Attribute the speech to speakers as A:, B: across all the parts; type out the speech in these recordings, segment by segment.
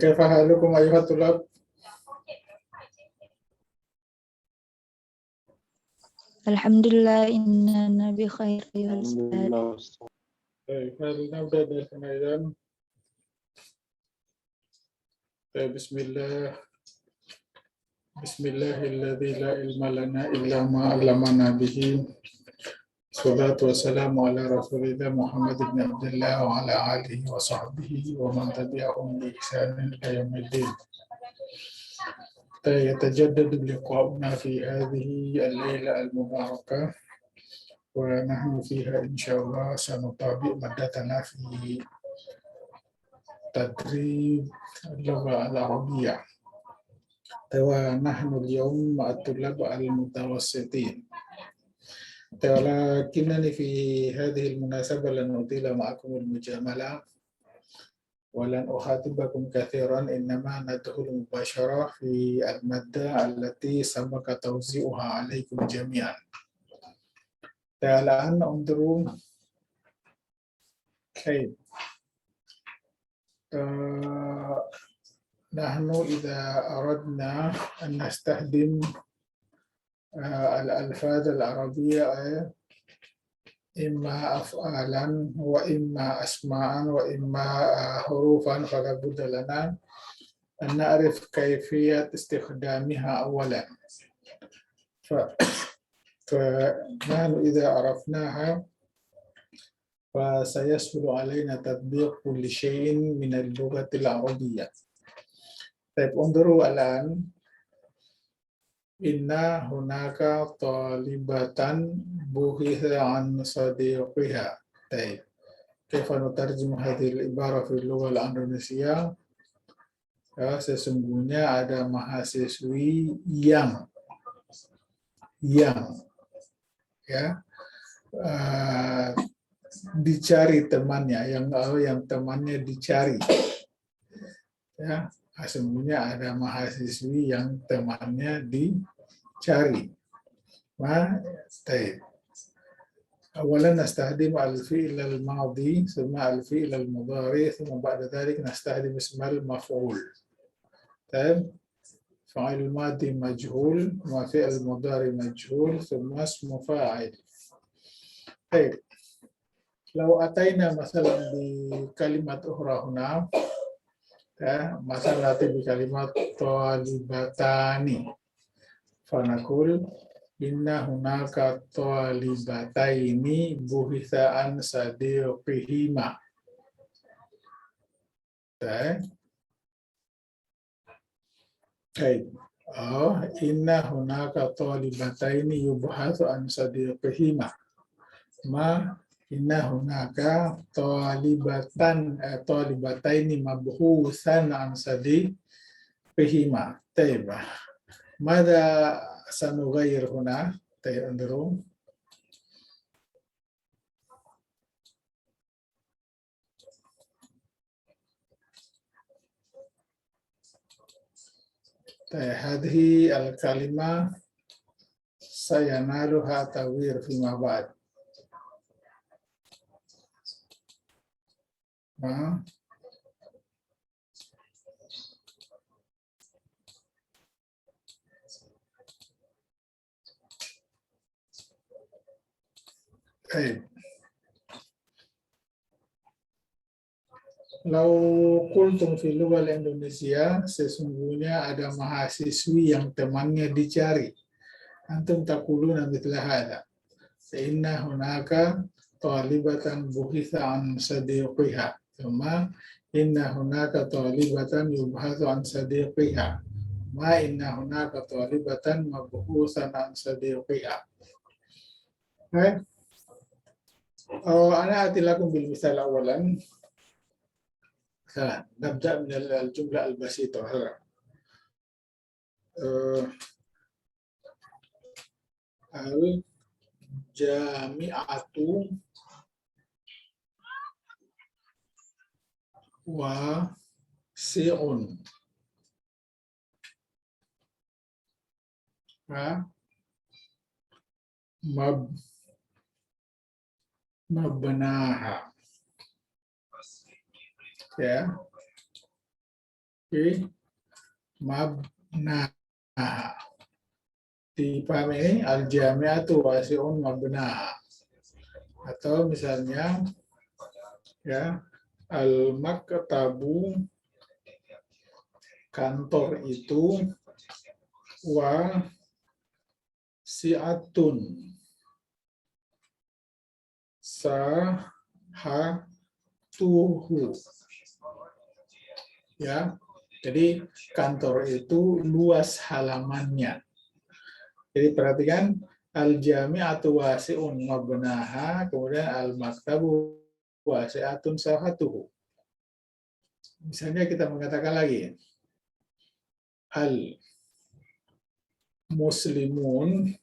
A: كيف حالكم أيها الطلاب؟
B: Alhamdulillah inna bi khair ayuhal ustaz.
A: طيب هل نبدأ درسنا إذن؟ طيب بسم الله الذي لا علم لنا إلا ما علمنا به. الصلاة والسلام على رسول الله محمد بن عبد الله وعلى آله وصحبه ومن تبعهم بإحسان إلى يوم الدين. يتجدد لقاؤنا في هذه الليلة المباركة، ونحن فيها إن شاء الله سنطابق مادتنا في تدريب اللغة العربية، ونحن اليوم مع الطلاب المتوسطين. ولكنني في هذه المناسبة لن أطيل معكم المجاملة ولن أخاطبكم كثيرا، إنما ندخل مباشرة في المادة التي سبق توزيعها عليكم جميعا. الآن انظروا كيف نحن إذا أردنا أن نستخدم الألفاظ العربية إما أفعالا وإما أسماء وإما حروفا، فلا بد لنا أن نعرف كيفية استخدامها أولا. فنحن إذا عرفناها فسيسهل علينا تطبيق كل شيء من اللغة العربية. طيب انظروا الآن، إن هناك طالبة بحث عن صديقها. طيب كيف نترجم هذه العبارة في اللغة الإندونيسية؟ Sesungguhnya ada mahasiswi yang ya dicari temannya, yang temannya dicari. Ya, sesungguhnya ada mahasiswi yang temannya dicari. طيب أولا نستخدم الفعل الماضي ثم الفعل المضارع ثم بعد ذلك نستخدم اسم المفعول. طيب فاعل الماضي مجهول وفعل المضارع مجهول ثم اسم فاعل. طيب لو أتينا مثلا بكلمة أخرى هنا، مثلا نأتي بكلمة طالبتان، فنقول إن هناك طالبتين بحث عن صديقهما. إن هناك طالبتين يبحث عن صديقهما. إن هناك طالبتين مبحوثا عن صديقهما. طيب ماذا سنغير هنا؟ طيب انظروا. طيب هذه الكلمة سينالها تغيير فيما بعد. Lau kultum fi lughal Indonesia, sesungguhnya ada mahasiswi yang temannya dicari. Antum taquluna mithla hadha. Inna hunaka talibatan buhitha an sadiqiha. Thumma inna hunaka talibatan yubhathu an sadiqiha. Ma inna hunaka talibatan mabhusan an sadiqiha. Ana atilakum bil misal awalan. نبدأ من الجملة البسيطة. al-jami'atu wasi'un. Mabnaha. Ya. Oke. Mabnaha. Dipahami ini al-jami'atu wasi'un mabnaha. Atau misalnya ya, al-maktabu, kantor itu, wasi'atun, sahatuhu. Ya, jadi kantor itu luas halamannya. Jadi perhatikan al-jami'atu wasi'un mabnaha, kemudian al-maktabu wasi'atun sahatuhu. Misalnya kita mengatakan lagi al-muslimun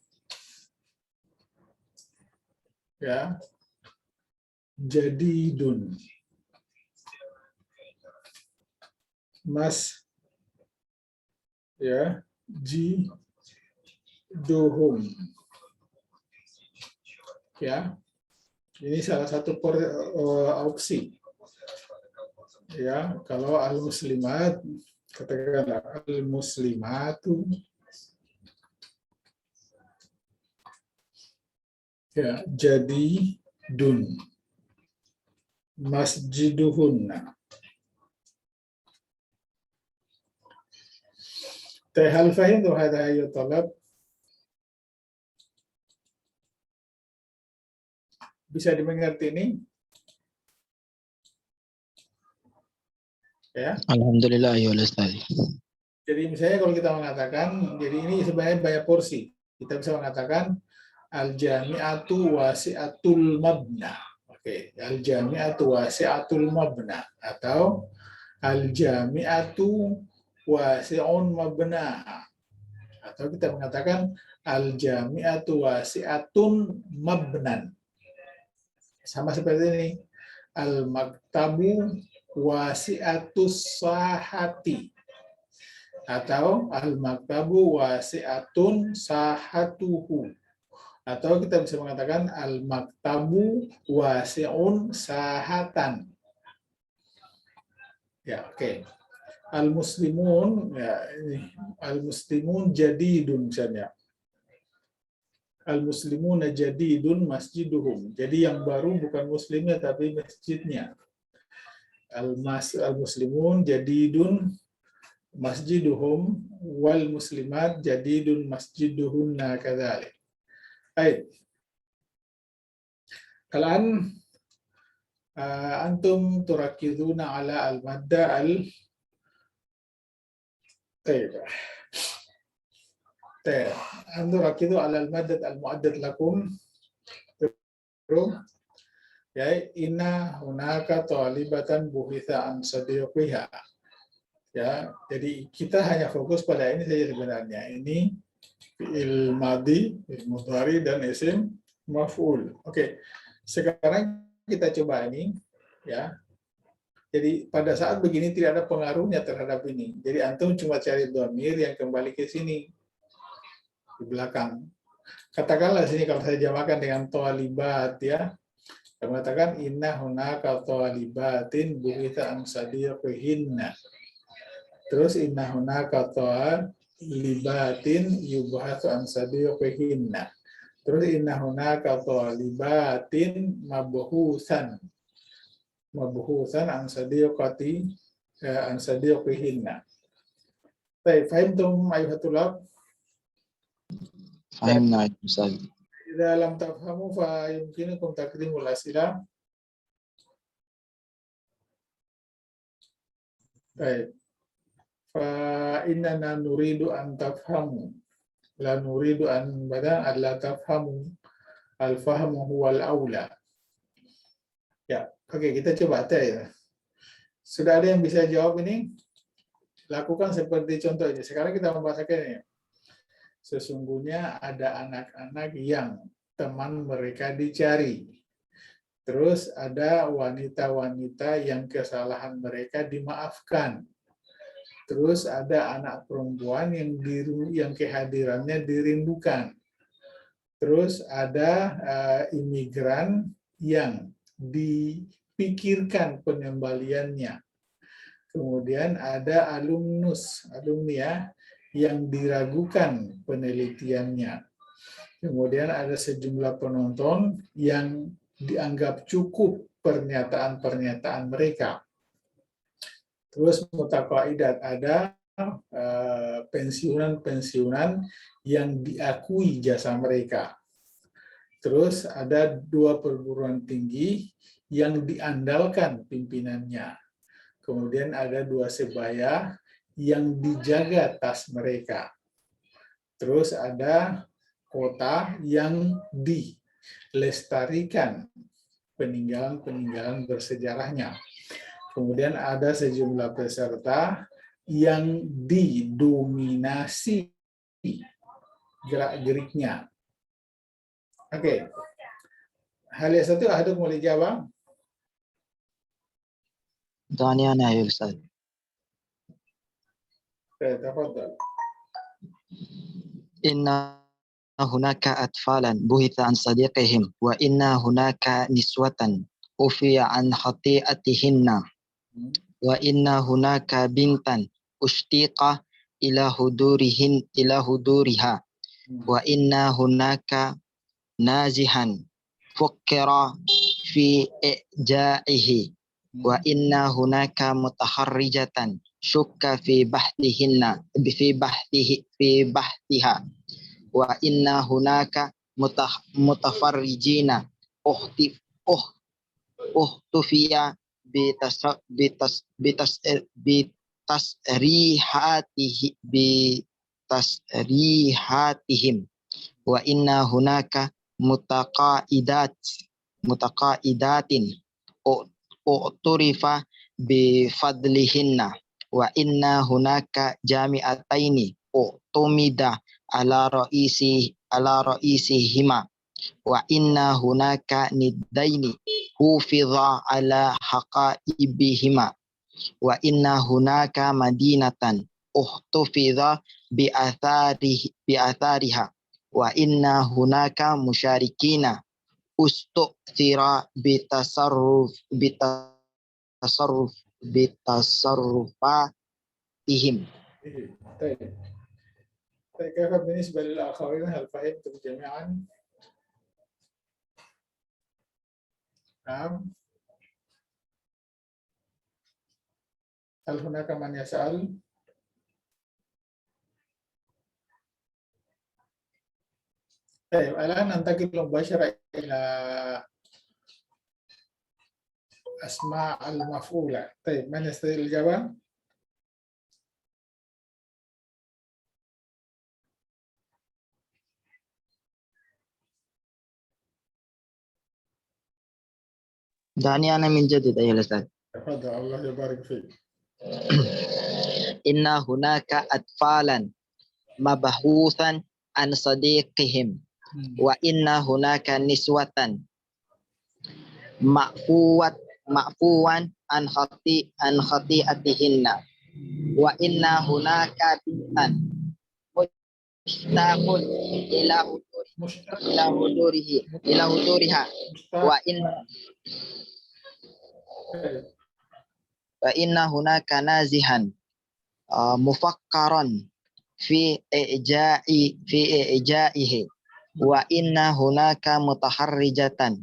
A: ya jadidun ya jiduhum ya, ini salah satu opsi ya. Kalau al-muslimat, katakanlah al-muslimatu ya jadidun masjiduhunna. Hal fahimtu hadha ya talab? Bisa dimengerti ini? Ya.
C: Alhamdulillah ya Ustaz.
A: Jadi misalnya kalau kita mengatakan, jadi ini sebenarnya banyak porsi. Kita bisa mengatakan al-jami'atu wasi'atul mabna. Oke, al-jami'atu wasi'atul mabna atau al-jami'atu wasi'un mabna. Atau kita mengatakan al-jami'atu wasi'atun mabnan. Sama seperti ini. Al-maktabu wasi'atus sahati. Atau al-maktabu wasi'atun sahatuhu. Atau kita bisa mengatakan al-maktabu wasi'un sahatan. Ya, oke. Al-muslimun ya, ini al-muslimun jadidun misalnya. Al-muslimuna jadidun masjiduhum. Jadi yang baru bukan muslimnya tapi masjidnya. Al-muslimun jadidun masjiduhum wal muslimat jadidun masjiduhunna kadzalik. Baik. Kalaan antum turakiduna ala al-madda antum rakidu ala al-madda al-mu'addad lakum. Ya, inna hunaka talibatan buhitha an sadiqiha. Ya, jadi kita hanya fokus pada ini saja sebenarnya. Ini fi'il madhi, fi'il mudhari dan isim maf'ul. Oke. Sekarang kita coba ini ya. Jadi pada saat begini tidak ada pengaruhnya terhadap ini. Jadi antum cuma cari dhamir yang kembali ke sini di belakang. Katakanlah sini kalau saya jamakan dengan talibat ya. Saya mengatakan inna hunaka talibatin buhitha an sadiqihinna. Terus inna hunaka talibatin yubhathu an sadiqihinna. Terus inna hunaka talibatin mabhusan an sadiqihinna. Baik, fahimtum ayuhatullah?
C: Fahimna Ustaz.
A: Idza lam tafhamu fa yumkinukum taqdimul asila. Baik. Fa innana nuridu an tafhamu. La nuridu an bada alla tafhamu. Al-fahmu huwal aula. Ya, oke, kita coba ya. Sudah ada yang bisa jawab ini? Lakukan seperti contoh ini. Sekarang kita membahasakan ini. Sesungguhnya ada anak-anak yang teman mereka dicari. Terus ada wanita-wanita yang kesalahan mereka dimaafkan. Terus ada anak perempuan yang kehadirannya dirindukan. Terus ada imigran yang dipikirkan pengembaliannya. Kemudian ada alumni ya, yang diragukan penelitiannya. Kemudian ada sejumlah penonton yang dianggap cukup pernyataan-pernyataan mereka. Terus mutaqaidat, ada pensiunan-pensiunan yang diakui jasa mereka. Terus ada 2 perguruan tinggi yang diandalkan pimpinannya. Kemudian ada 2 sebaya yang dijaga tas mereka. Terus ada kota yang dilestarikan peninggalan-peninggalan bersejarahnya. Kemudian ada sejumlah peserta yang didominasi gerak-geriknya. Oke. Hal yang satu ada mulai jawab.
C: دعني أنا يا أستاذ.
A: تفضل.
C: إن هناك أطفالا بحث عن صديقهم وإن هناك نسوة عفي عن خطيئتهن وإن هناك بنتا اشتيق إلى حضورها وإن هناك نازحا فكر في إعجائه وإن هناك متحرجة شك في بحثها وإن هناك متفرجين احتفي بتسريحاتهم وإن هناك متقاعدات اعترف بفضلهن وإن هناك جامعتين اعتمد على رئيسهما وإن هناك ندين حفظ على حقائبهما وإن هناك مدينة احتفظ بآثارها وإن هناك مشاركين استؤثر بتصرفاتهم.
A: طيب. كيف بالنسبة للآخرين؟ هل فهمتم جميعا؟ نعم. هل هناك من يسأل؟ طيب الآن ننتقل مباشرة إلى أسماء المفعولة. طيب من يستطيع الجواب؟
C: دعني أنا من جديد أيها الأستاذ.
A: تفضل الله يبارك فيك.
C: إن هناك أطفالا مبحوثا عن صديقهم وإن هناك نسوة معفوا عن خطيئتهن وإن هناك بنتا مشتاق إلى حضورها وإن هناك نازحا مفكرا في إعجائه وإن هناك متحرجة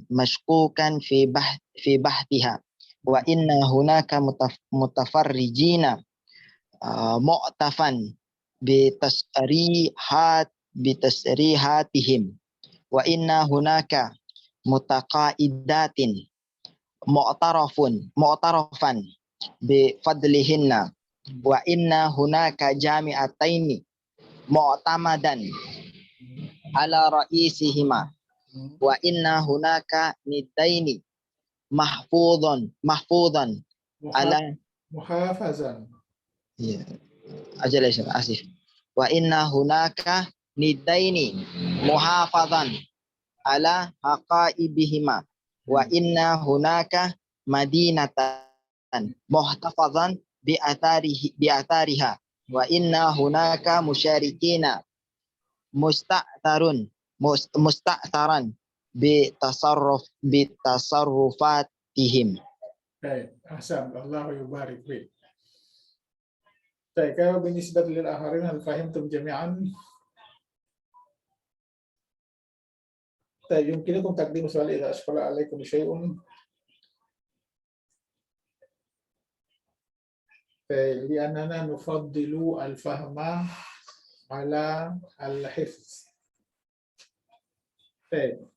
C: مشكوكا في بحثها وإن هناك متفرجين مؤتفا بتسريحاتهم وإن هناك متقاعدات معترفا بفضلهن وإن هناك جامعتين معتمدا على رئيسهما وإن هناك ندين محفوظا على
A: محافظا
C: أجل آسف وإن هناك nidaini muhafazan ala haqaibihima wa inna hunaka madinatan muhtafazan bi athariha wa inna hunaka musyarikina musta'taran bi tasarrufatihim.
A: Baik, ahsan, Allah yubarik fiik. Baik, kalau binisbat lil akharin hal fahimtum jami'an? Baik, yumkinukum taqdim soal idza asqala alaikum syai'un. Baik, li'annana nufaddilu al-fahma ala al-hifz. Baik.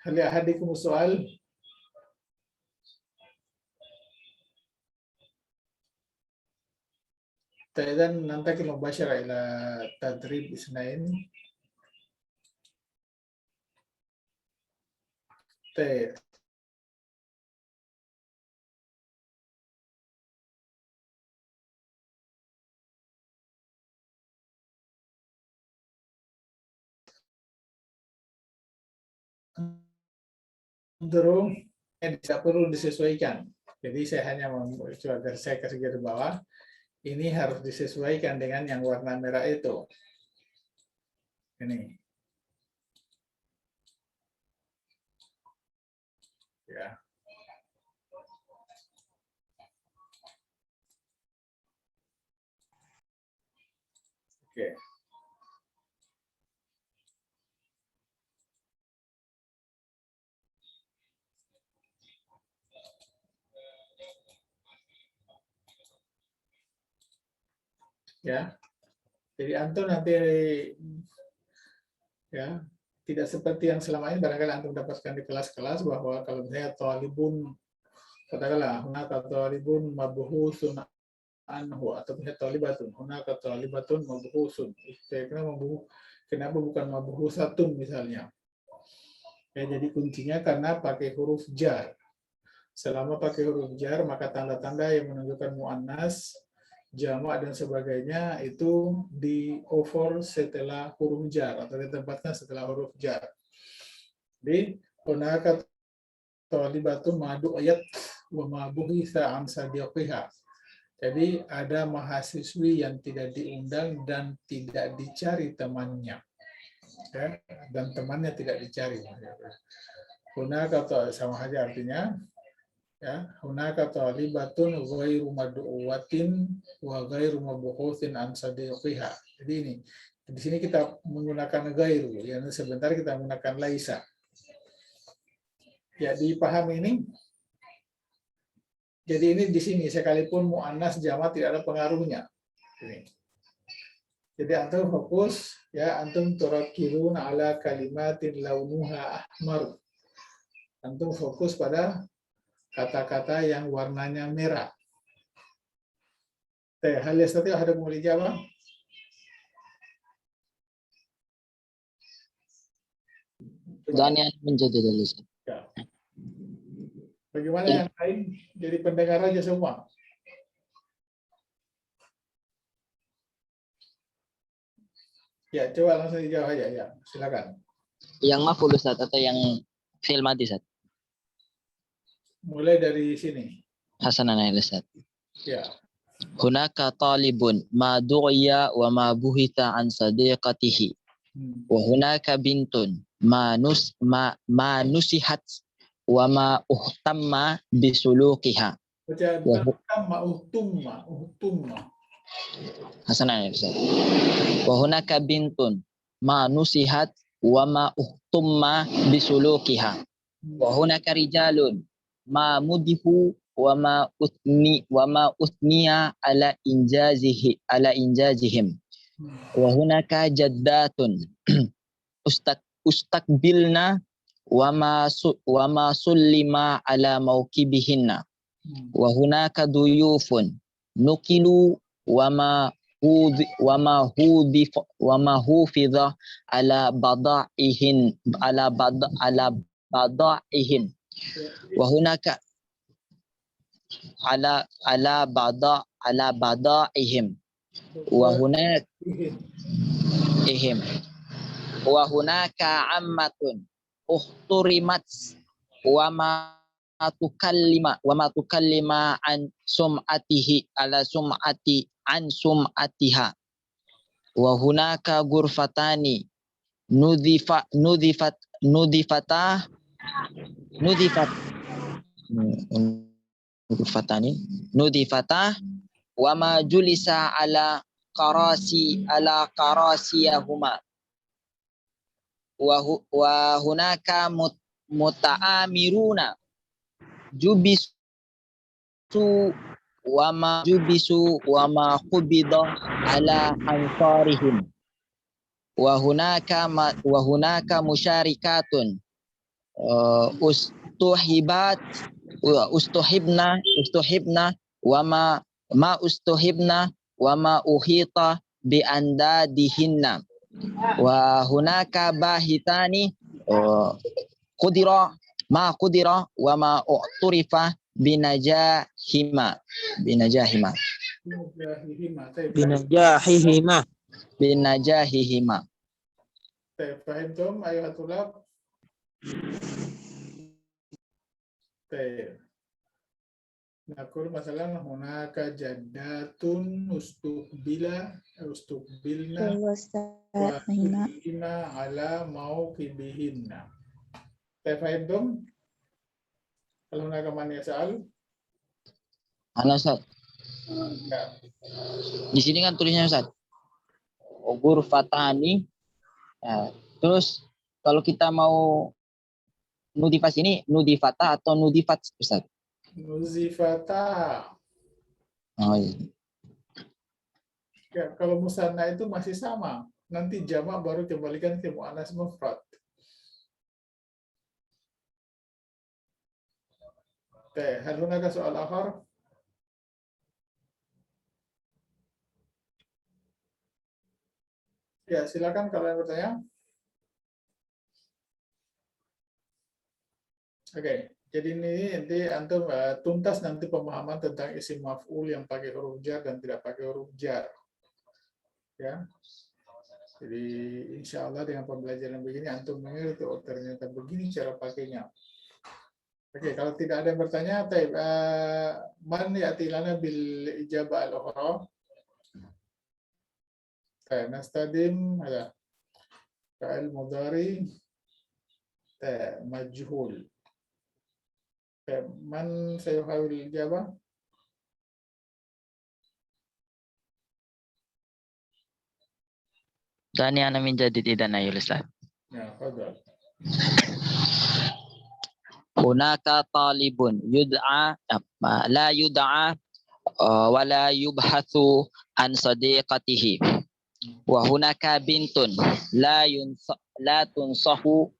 A: Hal ahadikum soal? إذا ننتقل مباشرة إلى تدريب اثنين. طيب. Tidak perlu disesuaikan. Jadi saya hanya coba saya kasih garis bawah. Ini harus disesuaikan dengan yang warna merah itu. Ini. Ya. Oke. Ya, jadi antum nanti ya tidak seperti yang selama ini barangkali antum dapatkan di kelas-kelas bahwa kalau misalnya talibun katakanlah hunaka talibun mabhusun anhu atau misalnya talibatun hunaka talibatun mabhusun, kenapa bukan mabhusatun misalnya ya, jadi kuncinya karena pakai huruf jar. Selama pakai huruf jar maka tanda-tanda yang menunjukkan muannas, jamak dan sebagainya itu di over setelah huruf jar atau ditempatkan setelah huruf jar. Di hunaka talibatun madu ayat wa ma buhitsa an sadiqiha. Jadi ada mahasiswi yang tidak diundang dan tidak dicari temannya. Ya, dan temannya tidak dicari. Hunaka sama saja artinya ya, hunaka talibatun ghairu mad'uwatin wa ghairu mabhutsin an sadiqiha. Jadi ini di sini kita menggunakan ghairu, ya sebentar kita menggunakan laisa. Ya, dipahami ini? Jadi ini di sini sekalipun muannas jamak tidak ada pengaruhnya. Ini. Jadi antum fokus ya, antum turakirun ala kalimatin launuha ahmar. Antum fokus pada kata-kata yang warnanya merah. Hal yastati ahadukum al-ijabah?
C: Danian menjadi dalil.
A: Ya. Bagaimana yang lain? Jadi pendengar aja semua. Ya, coba langsung dijawab aja ya. Silakan.
C: Yang maf'ul Ustaz atau yang fi'il madhi Ustaz?
A: Mulai dari sini.
C: Hasanan ya Ustaz.
A: Ya.
C: Hunaka talibun ma du'iya wa ma buhita an sadiqatihi. Wa hunaka bintun ma nusihat wa ma uhtamma bisulukiha. Hasanan ya Ustaz. Wa hunaka bintun ma nusihat wa ma uhtamma bisulukiha. Wa hunaka rijalun ma mudihu wa ma uthniya ala injazihim wa hunaka jaddatun ustakbilna wa ma sullima ala maukibihinna wa hunaka duyufun nukilu wa ma hufidha ala bada'ihim wa hunaka ala bada'ihim wa hunaka ihim wa hunaka ammatun uhturimat wa ma tukallima an sum'atihi ala sum'ati an sum'atiha wa hunaka ghurfatani nudifat wa ma julisa ala karasiyahuma wa hunaka muta'amiruna jubisu wa ma qubida ala ansarihim wa hunaka musyarikatun ustuhibna wa ma ustuhibna wa ma uhita bi andadihinna wa hunaka bahitani qudira wa ma u'turifa binajahima
A: Fahimtum ayat tulab? Nakul masalah hunaka jaddatun ustuqbilna wa kullina ala mauqibihinna. Fahimtum? Kalau hunaka man yas'al?
C: Halo Ustaz.
A: Ya.
C: Di sini kan tulisnya Ustaz. Ghurfatani. Ya, terus kalau kita mau nudifas ini nudifata atau nudifat Ustaz?
A: Nuzifata.
C: Oh, iya.
A: Ya, kalau musanna itu masih sama. Nanti jamak baru kembalikan ke muannas mufrad. Oke, hal hunaka soal akhar? Ya, silakan kalau yang bertanya. Oke, jadi ini nanti antum tuntas nanti pemahaman tentang isim maf'ul yang pakai huruf jar dan tidak pakai huruf jar. Ya. Jadi insya Allah dengan pembelajaran begini antum mengerti oh ternyata begini cara pakainya. Oke, kalau tidak ada yang bertanya, man ya'ti lana bil ijabah al-ukhra. Nastadim ada fa'il mudhari majhul. Man sayuhawil ijabah?
C: Dani ana min jadid idan ayul Ustaz.
A: Ya, fadhal.
C: Hunaka talibun yud'a la yud'a wa la yubhathu an sadiqatihi wa hunaka bintun la tunsahu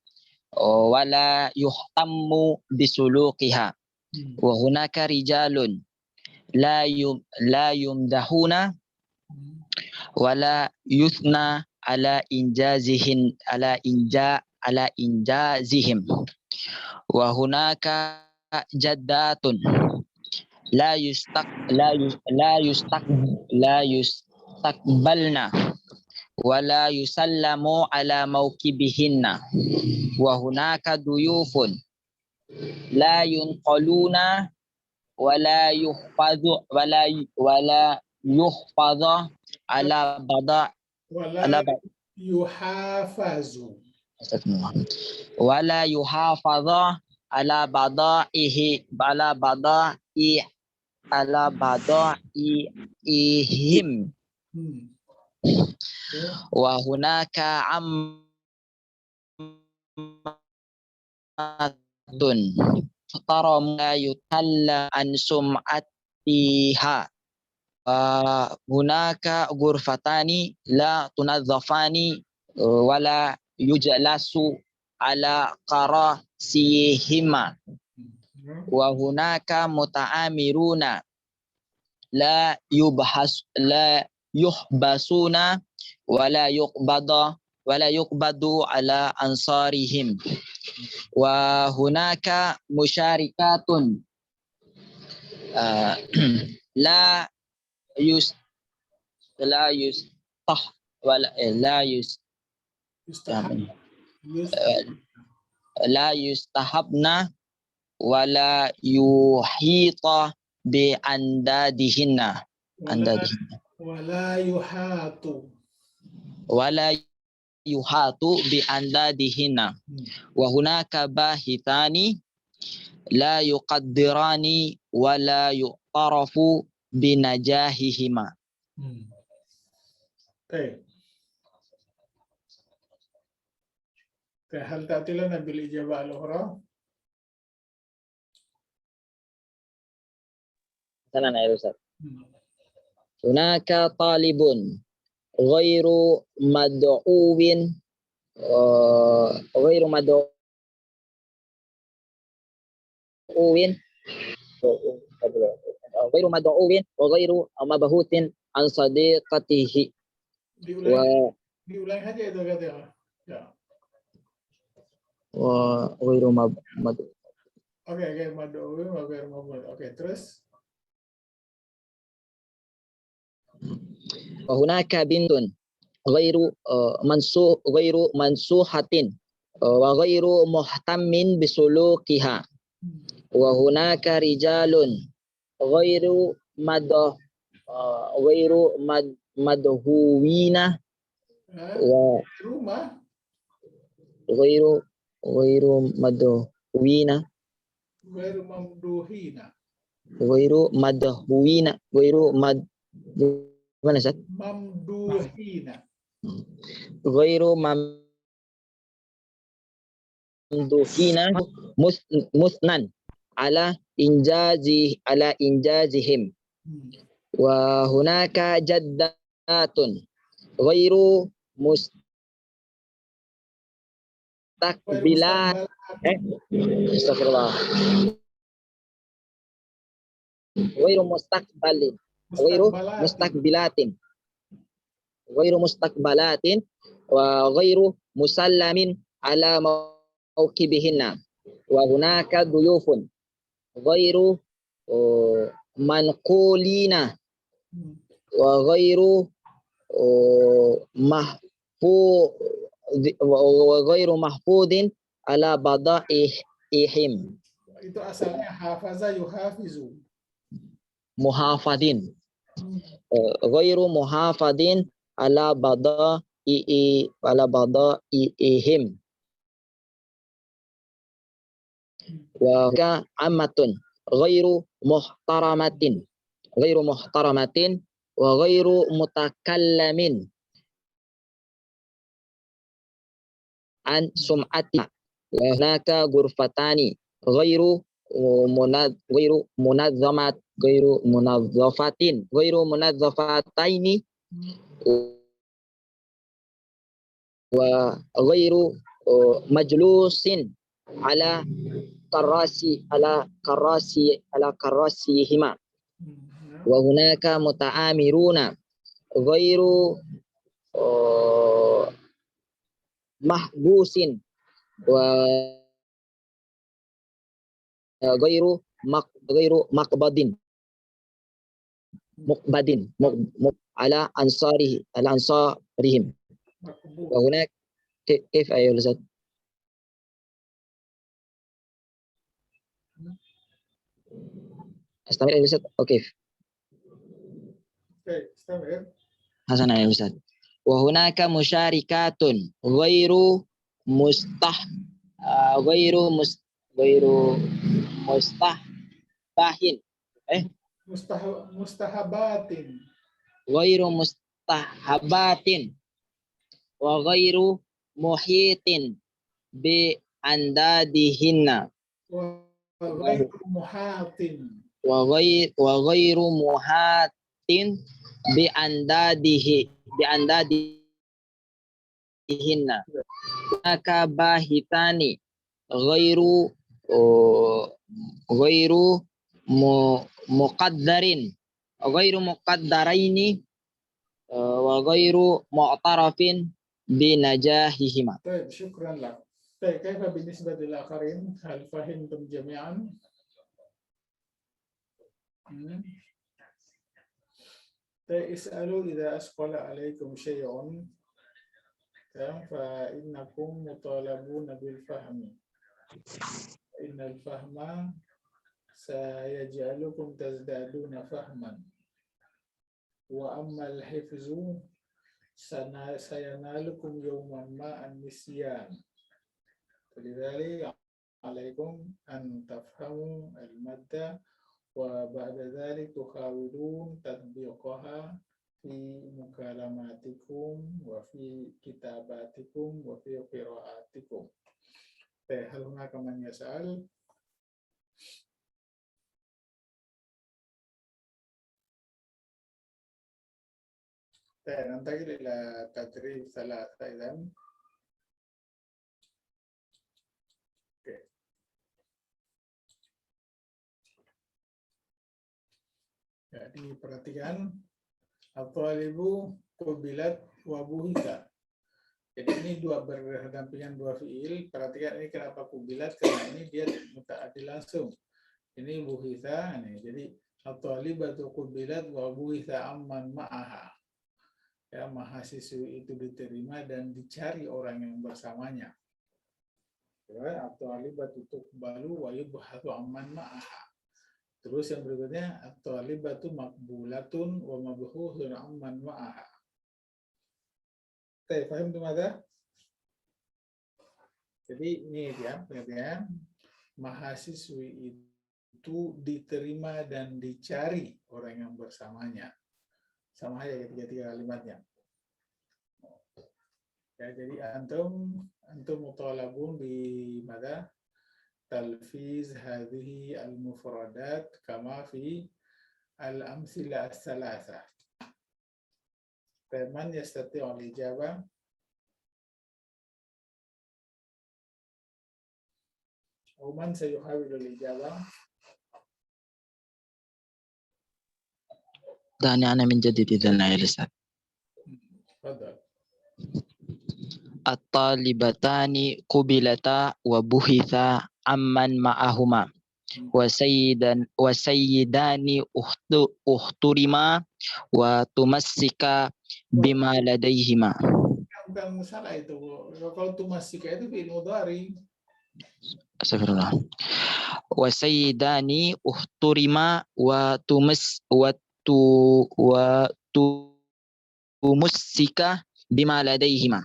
C: wa la yuhtammu bisuluqiha wa hunaka rijalun la yumdahuna wa la yuthna ala injazihim wa hunaka jaddatun la yustaqbalna wa la yusallamu ala mauqibihinna wa hunaka duyufun la yunqaluna wa la yuhfadhu ala
A: yuhafazu
C: wala yuhafadha ala badaihim wa hunaka ammatun taram la yutalla an sum'atiha hunaka ghurfatani la tunadzafani wala yujlasu ala qarasihima wa hunaka muta'amiruna la yuhbasuna wala yuqbadu ala ansarihim wa hunaka musyarikatun la لا يستح ولا لا
A: Yustahab.
C: لا يستحبن ولا يحيط بأندادهن
A: ولا يحاط.
C: ولا يحاط بأندادهن وهناك باهتان لا يقدران ولا يعترف بنجاحهما.
A: طيب. هل تأتي لنا بالإجابة الأخرى؟
C: هناك طالب غير مدعو غير مدعو غير مدعو وغير مبهوت عن صديقته
A: diulang aja itu katanya. Ya.
C: وغير مدعو.
A: Oke, madu. Oke, terus
C: وهناك بنت غير غير منصوحة وغير مهتم بسلوكها وهناك رجال غير مدهوين
A: rumah
C: غير مدهوين gimana Ustaz?
A: Mamduhina.
C: Ghairu mamduhina musnan ala injazihim wa hunaka jaddatun ghairu mustaqbilat astagfirullah ghairu mustaqbalin ghairu mustaqbalatin wa ghairu musallamin ala mauqibihinna wa hunaka duyufun ghairu manqulina wa ghairu mahfudin ala badaihim.
A: Itu asalnya hafaza yuhafizu.
C: Muhafadin ghairu muhafadin ala badaihim wa ka ammatun ghairu muhtaramatin wa ghairu mutakallamin an sum'ati wa hunaka ghurfatani ghairu munazzafataini wa ghairu majlusin ala karasihima wa hunaka muta'amiruna ghairu mahbusin wa ghairu muqbadin ala ansarihim wa hunak كيف أيها الأستاذ؟ أستمر يا أستاذ أو كيف؟
A: استمر.
C: حسنا يا أستاذ. وهناك مشاركات غير مستحبين
A: mustahabatin
C: غير مستحبات وغير محيط بأندادهن
A: وغير muhatin
C: وغير محاط بأندادهن هناك باهتان غير مقدرين وغير معترف بنجاحهما.
A: طيب شكرا لك. طيب كيف بالنسبة للآخرين؟ هل فهمتم جميعا؟ Is'alu idza asqala alaikum syai'un fa innakum mutalabuna bil fahmi. Innal fahma sayaj'alukum tazdaduna fahman. Wa ammal hifzu sayanalukum yawman ma an-nisyan. Lidzalika alaikum an tafhamu al-madda wa ba'da dzalik tukhawilun tatbiqaha fi mukalamatikum wa fi kitabatikum wa fi qiraatikum. Hal hunaka man yas'al? ننتقل إلى تدريب ثلاثة إذن. Jadi perhatikan at-talibu qubilat wa buhita. Jadi ini dua berdampingan dua fiil. Perhatikan ini kenapa qubilat, karena ini dia muta'addi langsung. Ini buhita ini. Jadi at-talibatu qubilat wa buhita amman ma'aha. Ya, mahasiswi itu diterima dan dicari orang yang bersamanya. Ya, at-talibatu tuqbalu wa yubhatu amman ma'aha. Terus yang berikutnya at-talibatu maqbulatun wa mabhuthun amman ma'aha. Paham tuh mata? Jadi ini dia pengertian mahasiswi itu diterima dan dicari orang yang bersamanya. Sama aja ketiga kalimatnya. Ya, jadi antum mutalabun bi mada talfiz hadhihi al-mufradat kama fi al-amthila as-salasa. Man yastati'u al-ijabah? Aw man sayuhawilu al-ijabah?
C: دعني من جديد إذا يا أستاذ.
A: تفضل.
C: الطالبتان قبلتا وبحثا عمن معهما وسيدان احترما وتمسكا بما لديهما.
A: Bukan salah itu. Kalau tumasika itu fi'il mudhari.
C: Astagfirullah. Wasayyidani uhturima wa tumussika bima ladaihima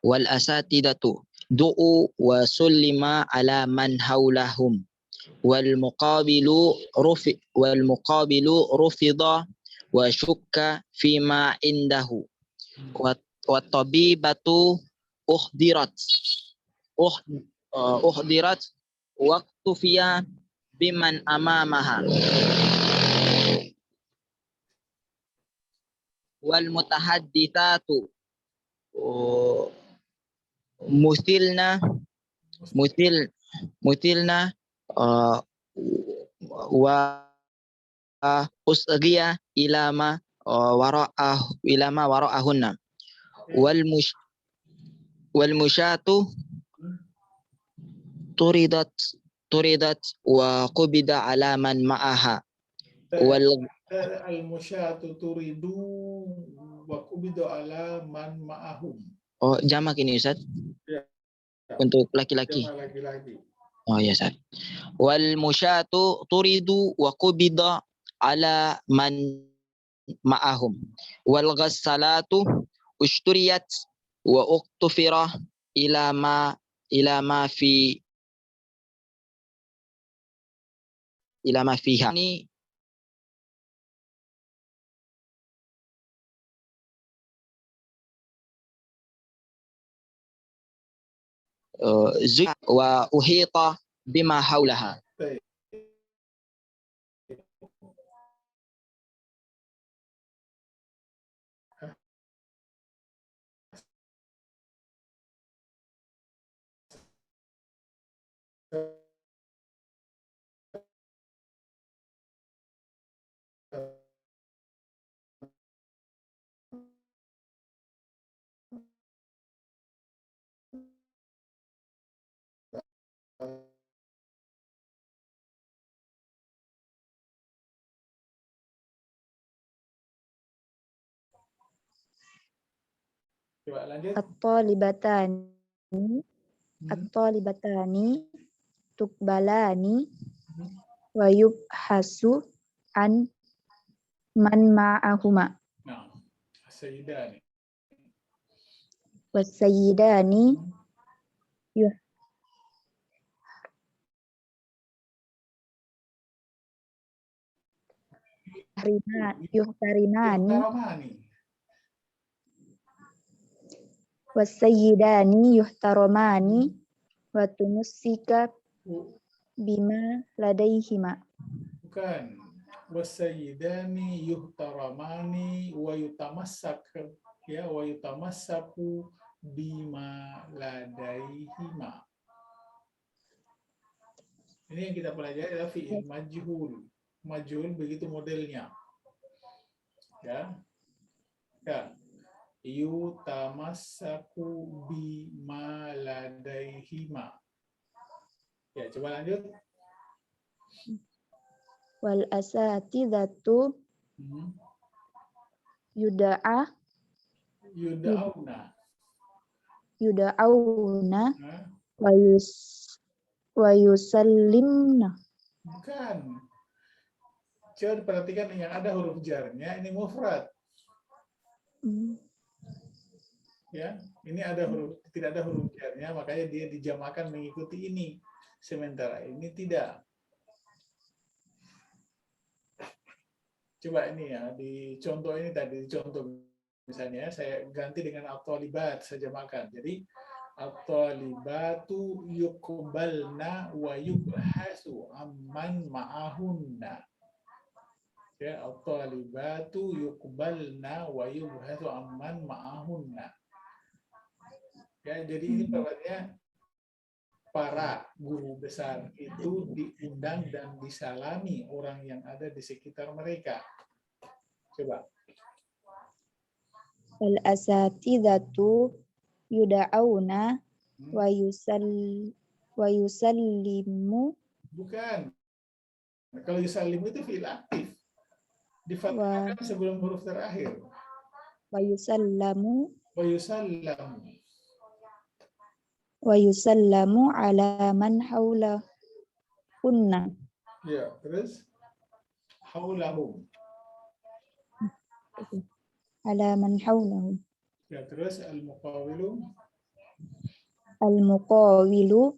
C: wal asatidatu du'u wa sullima ala man haulahum wal muqabilu rufida wa syukka fima indahu wa tabibatu uhdirat waktu fiya biman amamaha wal mutahadditsatu muthilna wa usghiya ilama wara'ahunna wal musyatu turidat wa qubida ala man ma'aha wal
A: al-musyatu turidu wa qubida ala man ma'ahum.
C: Oh, jamak ini Ustaz?
A: Ya.
C: Untuk laki-laki.
A: Jamak laki-laki.
C: Oh ya Ustaz. Wal musyatu turidu wa qubida ala man ma'ahum wal ghassalatu usturiyat wa uqtufira ila ma fiha. Ini wa uhita bima haulaha.
A: Coba lanjut.
B: At-talibatani tukbalani wa yubhasu an man ma'ahuma
A: Nah, Sayyidani.
B: wasayyidani yuhtarimani
A: Yuhtaramani.
B: wasayyidani yuhtaramani wa tunussika bima ladaihima.
A: Bukan. Wasayyidani yuhtaramani wa yutamassaku bima ladaihima. Ini yang kita pelajari adalah fi'il majhul. Majhul begitu modelnya. Ya. Ya. Yutamassaku bima ladaihima. Ya, coba lanjut.
B: Wal asatidatu yuda'auna wa yusallimna.
A: Bukan. Coba perhatikan yang ada huruf jarnya, ini mufrad. Ya, ini tidak ada huruf jarnya, makanya dia dijamakan mengikuti ini. Sementara ini tidak. Coba ini ya, di contoh ini tadi, misalnya saya ganti dengan at-talibat, saya jamakan. Jadi at-talibatu yuqbalna wa yubhasu amman ma'ahunna. Ya, at-talibatu yuqbalna wa yubhasu amman ma'ahunna. Ya, jadi ini perbedaannya para guru besar itu diundang dan disalami orang yang ada di sekitar mereka. Coba.
B: Wal asatidatu yuda'auna wa yusallimu.
A: Bukan. Kalau yusallimu itu fi'il aktif. Difathahkan sebelum huruf terakhir.
B: Wa yusallamu. Wa yusallamu ala man haulahunna.
A: Ya, terus haulahum.
B: Ala man haulahum.
A: Ya, terus al-muqawilu.
B: Al-muqawilu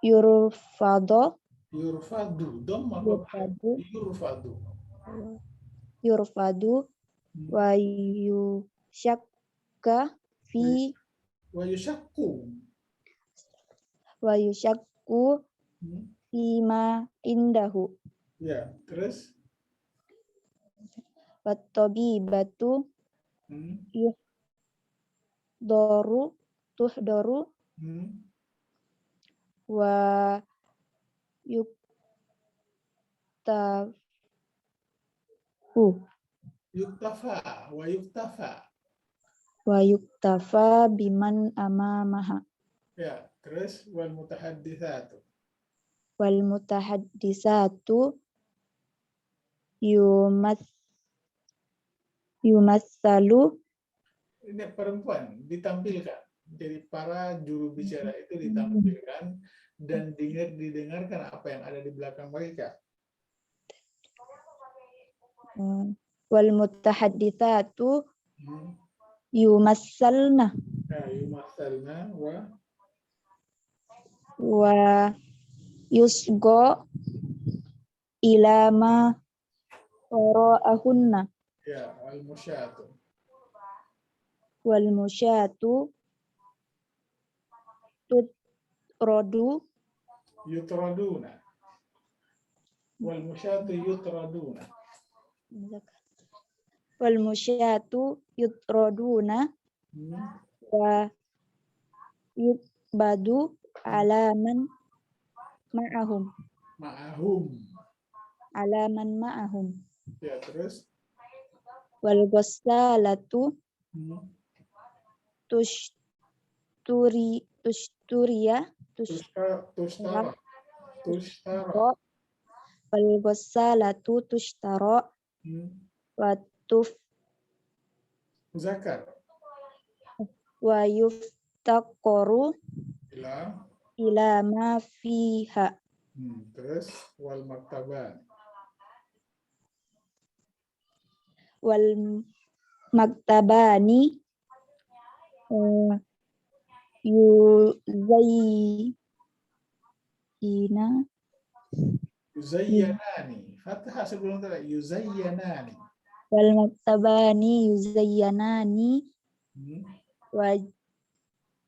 B: yurfadu. Yurfadu wa yushakka fi
A: wa
B: yushakku fima indahu.
A: Ya, terus
B: wat-tabibatu tuhdaru wa yuktafa biman amamaha.
A: Ya, terus wal mutahadditsatu yumatsalu. Ini perempuan ditampilkan. Jadi para juru bicara itu ditampilkan dan didengarkan apa yang ada di belakang mereka.
B: Wal mutahadditsatu yumassalna.
A: Yumassalna
B: wa yusgo ilama wara'ahunna.
A: Ya, al-musyatu.
B: Wal musyatu
A: yutraduna. Wal musyatu yutraduna.
B: Wal musyatu yutraduna wa yubadu alaman ma'ahum. Alaman ma'ahum.
A: Ya, terus
B: wal ghassalatu tushtara wal ghassalatu tushtara wa
A: Muzakkar.
B: yuftaqaru
A: Ila.
B: ila ma fiha
A: Terus wal maktaban.
B: wal maktabani yuzayyina
A: Yuzayyanani. Fathah sebelum tadi. Yuzayyanani.
B: wal maktabani yuzayyanani
A: Hmm.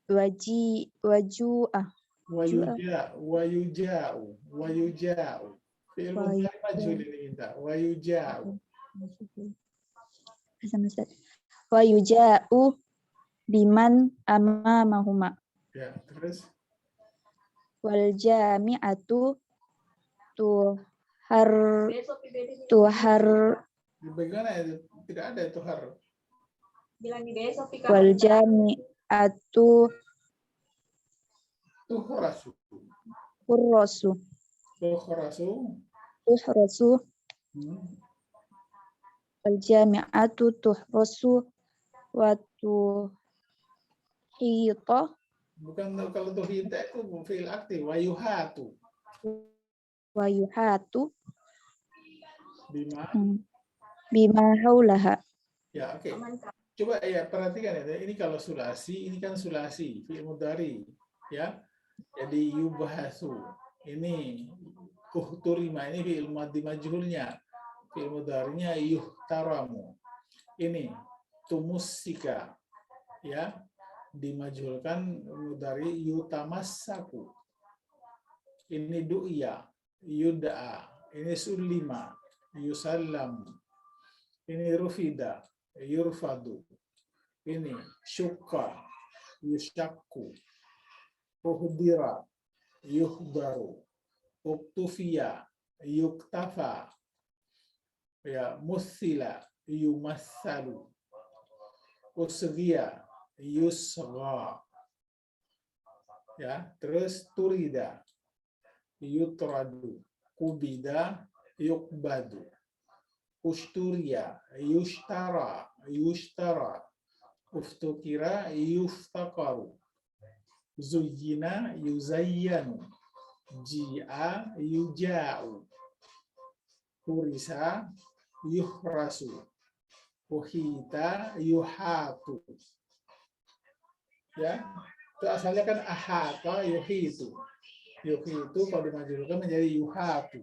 B: waju'ah
A: Wayuja'u. Fi'il mudhari majhul ini minta. Wayuja'u.
B: wayuja'u biman amamahuma
A: Ya, terus
B: wal jami'atu tuhar
A: bagaimana itu? Tidak ada itu har.
B: wal jami'atu
A: Tuhrasu.
B: tuhrasu
A: Hmm.
B: wal jami'atu tuhrasu wa tuhita
A: Bukan kalau tuhita itu fi'il aktif. Wayuhatu.
B: wa yuhatu
A: Bima.
B: bima haulaha.
A: Ya, oke. Coba ya perhatikan ya. Ini kalau sulasi, ini kan sulasi, fi'il mudhari, ya. Jadi yubahasu. Ini uhturima, ini fi'il madhi majhulnya. Fi'il mudharinya yuhtaramu. Ini tumusika, ya. Dimajhulkan mudhari yutamassaku. Ini du'ya, yud'a. Ini sulima, yusallam. Ini rufida, yurfadu. Ini syukka, yusyakku. Uhdira, yuhdaru. Uktufiya, yuktafa. Ya, mussila, yumassalu. Usghiya, yusgha. Ya, terus turida, yutradu. Kubida, yukbadu. Usturiya, yushtara, uftukira, yuftakaru. Zuyyina, yuzayyanu. Ji'a, yuja'u. Hurisa, yuhrasu. Uhita, yuhatu. Ya, itu asalnya kan ahata, yuhitu. Yuhitu kalau dimajulkan menjadi yuhatu.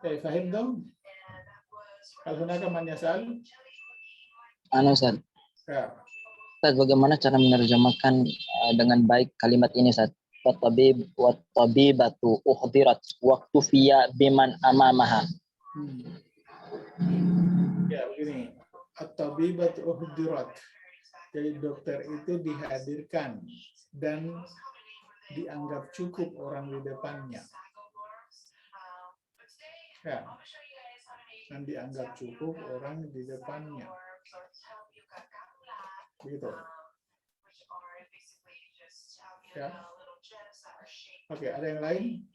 A: Oke, fahim dong? Kalau hunaka man yas'al?
C: Ustaz.
A: Ya.
C: Ustaz, bagaimana cara menerjemahkan dengan baik kalimat ini, Ustaz? Watabib watabibatu uhdirat waktu fiya biman amamaha.
A: Ya, begini. At-tabibatu uhdirat. Jadi dokter itu dihadirkan dan dianggap cukup orang di depannya. Ya. Dan dianggap cukup orang di depannya. Begitu. Ya. Oke, ada yang lain?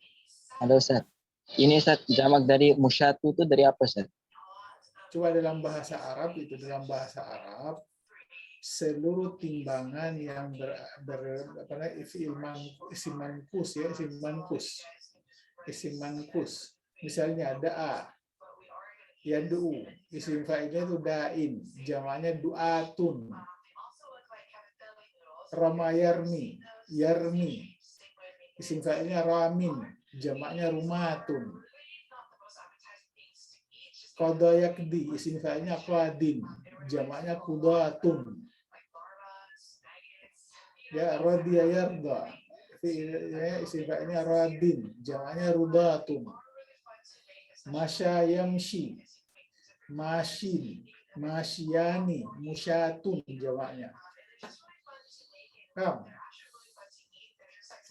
C: Ada, Ustaz. Ini, Ustaz, jamak dari musyatu itu dari apa, Ustaz?
A: Coba dalam bahasa Arab seluruh timbangan yang isim mankus. Misalnya da'a, yad'u, isim fa'ilnya itu da'in, jamaknya du'atun. Rama yarmi, isim fa'ilnya ramin, jamaknya rumatun. Qada yakdi, isim fa'ilnya qadin, jamaknya qudatun. Ya, radiya yarda, isim fa'ilnya radin, jamaknya rudatun. Masya yamshi, masyin, masyani, musyatun, jamaknya. Paham?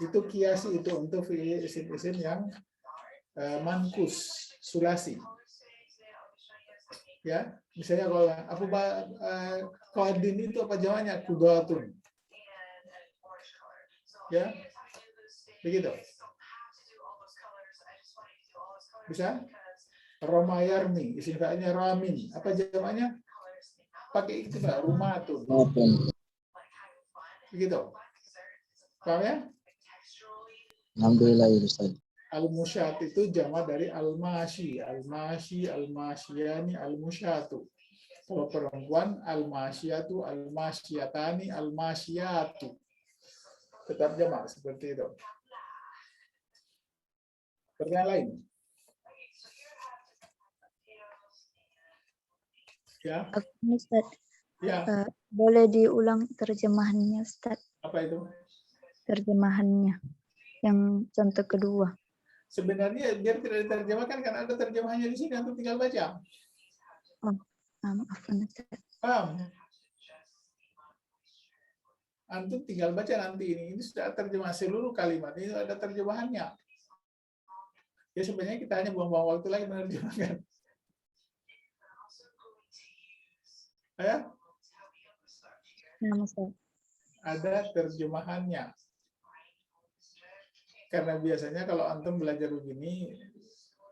A: Itu kiasi itu untuk isim-isim yang mankus, sulasi. Ya, misalnya kalau apa qadin itu apa jamaknya? Qudatun. Ya, begitu. Bisa? Romayarmi, isim fa'ilnya ramin. Apa jamaknya? Pakai itu Pak, rumatun.
C: Maupun.
A: Begitu. Paham ya?
C: Alhamdulillah ya Ustaz.
A: Al-musyat itu jamak dari al-mashi, al-mashi, al-masyiyani, al-musyatu. Kalau perempuan, al-masyiyatu, al-masyiyatani, al-masyiyatu. Tetap jamak seperti itu. Pertanyaan lain? Ya,
B: Ustaz,
A: ya.
B: boleh diulang terjemahannya, Ustaz?
A: Apa itu?
B: Terjemahannya yang contoh kedua.
A: Sebenarnya biar tidak diterjemahkan karena ada terjemahannya di sini, antum tinggal baca.
B: Oh, maafkan Ustaz.
A: Paham? Antum tinggal baca nanti ini sudah terjemah seluruh kalimat ini ada terjemahannya. Ya sebenarnya kita hanya buang-buang waktu lagi menerjemahkan. Ya?
B: Ustaz.
A: Ada terjemahannya. Karena biasanya kalau antum belajar begini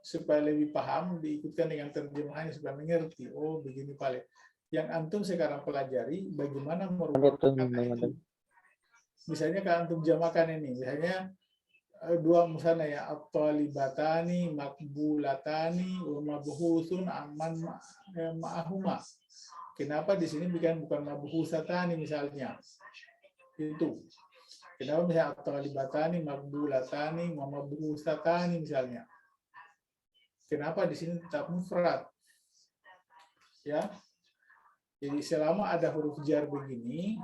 A: supaya lebih paham diikutkan dengan terjemahannya supaya mengerti. Oh begini paling. Yang antum sekarang pelajari bagaimana merubah kata itu. Misalnya kalau antum jamakan ini, misalnya dua musana ya, at-talibatani makbulatani wa mabhusun amman ma'ahuma. Kenapa di sini bukan mabhusatani misalnya? Itu. Kenapa misalnya at-talibatani makbulatani wa mabhusatani misalnya? Kenapa di sini tetap mufrad? Ya. Jadi selama ada huruf jar begini,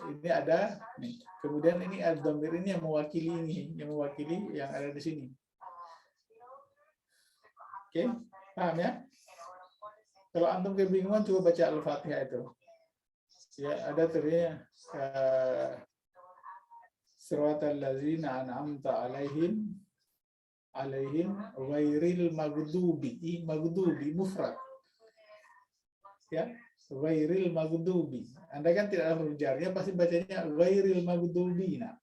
A: ini ada nih. Kemudian ini ad-dhamir ini yang mewakili yang ada di sini. Oke, paham ya? Kalau antum kebingungan coba baca Al-Fatihah itu. Ya, ada terusnya siratal ladzina an'amta alaihim ghairil maghdubi, maghdubi mufrad. Ya, ghairil maghdubi. Anda kan tidak ada huruf jarnya pasti bacanya ghairil maghdubina.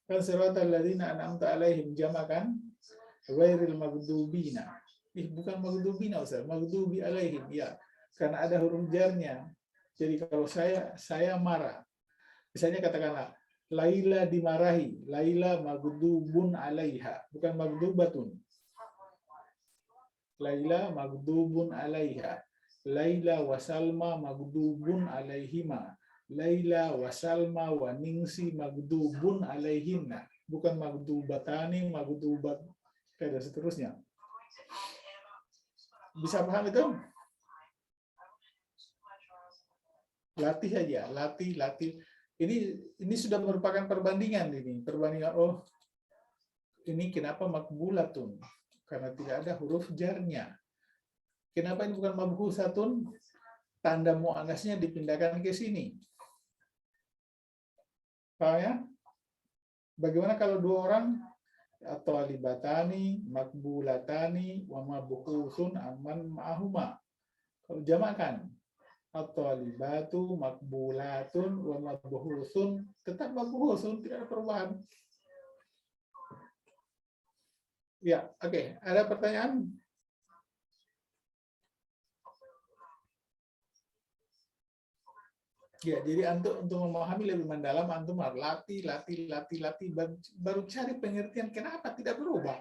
A: Kan siratal ladzina an'amta alaihim jamak kan? Ghairil maghdubina. Bukan maghdubina Ustaz, maghdubi alaihim ya. Karena ada huruf jarnya. Jadi kalau saya marah. Misalnya katakanlah Laila dimarahi, Laila maghdubun alaiha, bukan maghdubatun. Laila maghdubun alaiha. Laila wa Salma maghdubun alaihima. Laila wa Salma wa Ningsi maghdubun alaihinna. Bukan maghdubatani, maghdubat dan seterusnya. Bisa paham itu? Latih aja, latih. Ini sudah merupakan perbandingan ini. Perbandingan, oh ini kenapa makbulatun? Karena tidak ada huruf jarnya. Kenapa ini bukan mabhusatun? Tanda muannasnya dipindahkan ke sini. Paham ya? Bagaimana kalau dua orang atau alibatani, makbulatani, wa mabhusun amman ma'ahuma? Kalau jamakkan atau alibatu, makbulatun, wa mabhusun, tetap mabhusun, tidak ada perubahan. Ya, oke. Ada pertanyaan? Ya, jadi untuk memahami lebih mendalam, antum harus latih, baru cari pengertian kenapa tidak berubah.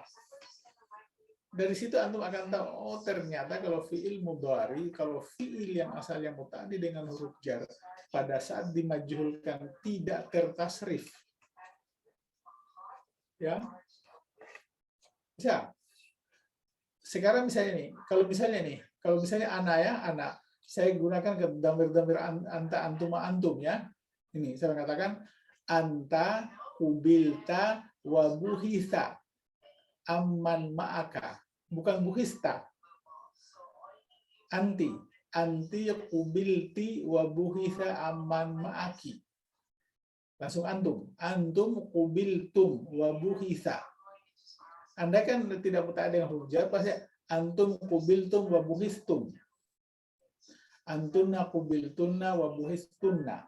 A: Dari situ antum akan tahu, oh ternyata kalau fiil mudhari, kalau fiil yang asalnya muta'addi dengan huruf jar, pada saat dimajhulkan tidak tertasrif. Ya. Bisa. Sekarang misalnya ana ya, ana. Saya gunakan ke damir-damir anta, antum ya. Ini saya katakan anta kubilta wa buhitha amman ma'aka. Bukan buhista. Anti kubilti wa buhitha amman ma'aki. Langsung antum kubiltum wa buhitha. Anda kan tidak ada yang huruf jar, pasti antum kubiltum wa buhistum. Antunna kubiltunna wa buhistunna.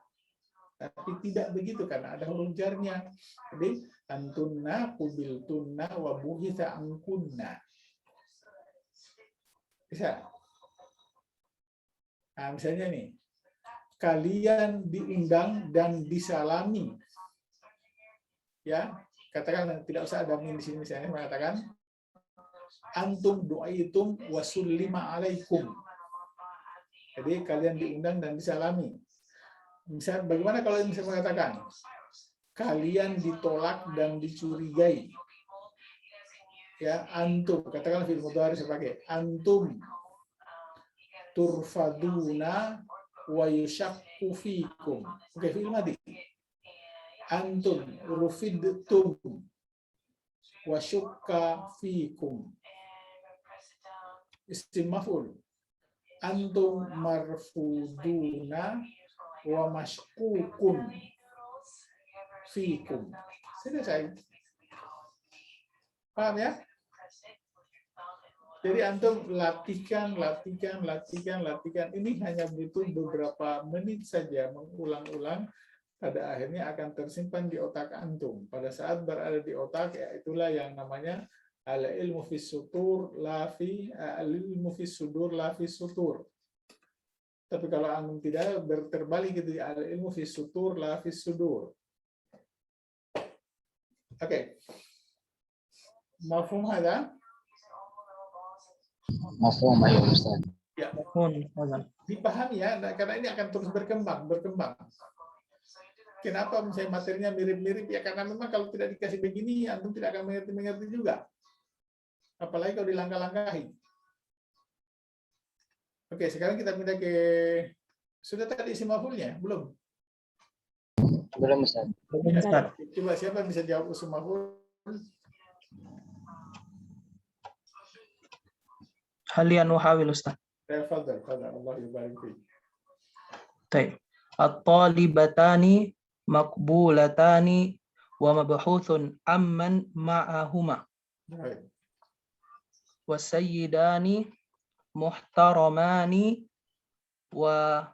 A: Tapi tidak begitu karena ada huruf jarnya. Jadi antunna kubiltunna wa buhitha angkunna. Bisa. Nah, misalnya nih, kalian diundang dan disalami. Ya, katakan tidak usah ada min di sini, misalnya mengatakan antum du'aitum wa sullima alaikum. Jadi kalian diundang dan disalami. Misal bagaimana kalau bisa mengatakan kalian ditolak dan dicurigai? Ya, antum, katakan fi'il mudhari sebagai antum turfaduna wa yushakku fikum. Oke, fi'il madhi. Antum rufidtum wa syukka fikum. Isim maf'ul. Antum marfuduna wa mashkukun fikum. Selesai. Paham ya? Jadi antum latihkan. Ini hanya butuh beberapa menit saja mengulang-ulang. Pada akhirnya akan tersimpan di otak antum. Pada saat berada di otak, ya itulah yang namanya al-ilmu fis sutur la fi al-ilmu fis sudur la fi sutur. Tapi kalau antum tidak terbalik gitu, al-ilmu fis sutur la fis sudur. Oke. Mafhum ada?
C: Mafhum ya Ustaz.
A: Ya, dipahami ya, karena ini akan terus berkembang. Kenapa misalnya materinya mirip-mirip? Ya karena memang kalau tidak dikasih begini, antum tidak akan mengerti juga. Apalagi kalau dilangkah-langkahi. Oke, sekarang kita pindah ke, sudah tadi isi maf'ulnya? Belum?
C: Belum Ustaz.
A: Ya, coba siapa bisa jawab usul maf'ul?
D: Halian wahawil Ustaz.
A: Tafadhal, Allah yubarik fiik.
D: Baik. At-talibatani maqbulatani wa mabhuthun amman ma'ahuma.
A: Baik.
D: Wasayyidani muhtaramani wa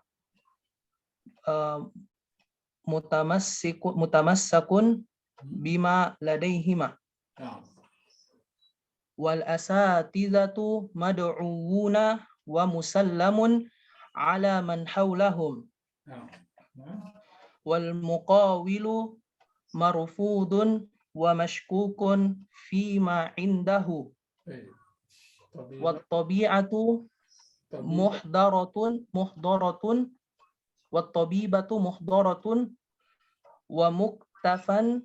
D: mutamassakun bima ladaihima.
A: Nah,
D: Wal asatidhatu mad'uuna wa musallamun ala man hawlahum.
A: nah.
D: Wal muqawilu marfudun wa mashkukun fima indahu.
A: Baik.
D: Wat tabi'atu muhdaratun wat tabibatu muhdaratun wa muktafan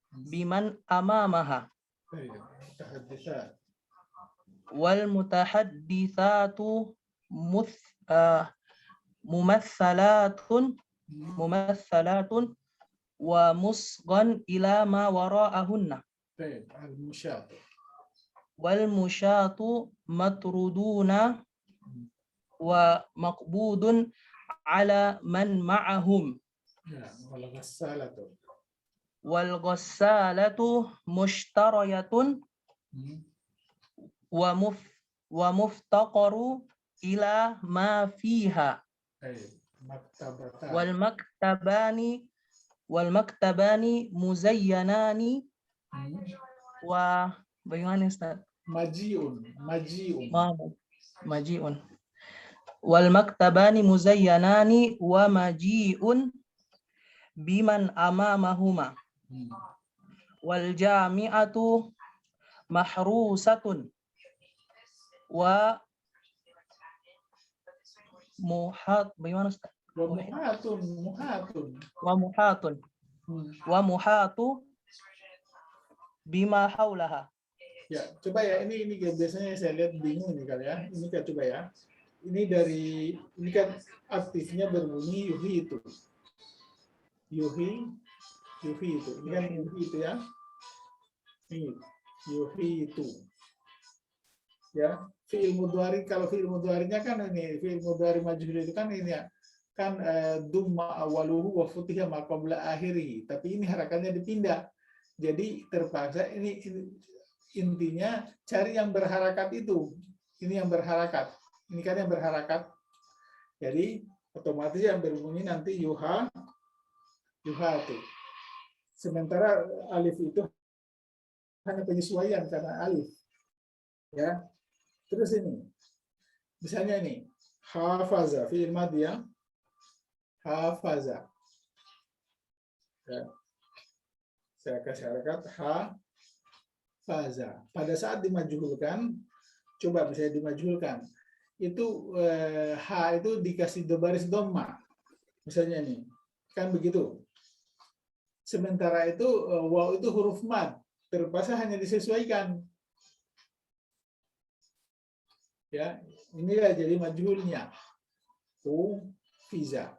D: biman amamaha.
A: Baik. Mutahadditsat.
D: Wal mutahadditsatu mumatsalatun wa musghan ila ma wara'ahunna.
A: Baik. Al-musyat.
D: Wal musyatu matruduna wa maqbudun ala man ma'ahum.
A: Ya, wal ghassalatu.
D: Wal ghassalatu mushtarayatun wa muftaqaru ila ma fiha.
A: Baik. Maktabatan.
D: Wal maktabani muzayyanani wa bagaimana Ustaz?
A: Majiun.
D: Majiun. Wal maktabani muzayyanani wa majiun biman amamahuma. Wal jami'atu mahrusatun wa bagaimana Ustaz?
A: Muhatun.
D: Wa muhatu bima haulaha.
A: Ya, coba ya, ini biasanya saya lihat bingung nih kali ya. Ini kan coba ya. Ini kan aktifnya berbunyi yuhi itu. Yuhi itu. Ini kan yuhi itu ya. Ini yuhi itu. Ya, fi'il mudhari, kalau fi'il mudharinya kan ini, fi'il mudhari majhul itu kan ini ya. Kan dumma awaluhu wa futiha ma qabla akhirih. Tapi ini harakannya dipindah. Jadi terpaksa ini intinya cari yang berharakat itu. Ini yang berharakat. Ini kan yang berharakat. Jadi otomatis yang berbunyi nanti yuha itu. Sementara alif itu hanya penyesuaian karena alif. Ya. Terus ini, misalnya ini, hafaza, fi'il madhi ya. Hafaza. Ya. Saya kasih harakat hafaza. Pada saat dimajhulkan, coba misalnya dimajhulkan, itu ha itu dikasih baris dhamma. Misalnya nih, kan begitu. Sementara itu waw itu huruf mad, terpaksa hanya disesuaikan. Ya, inilah jadi majhulnya. Fiza.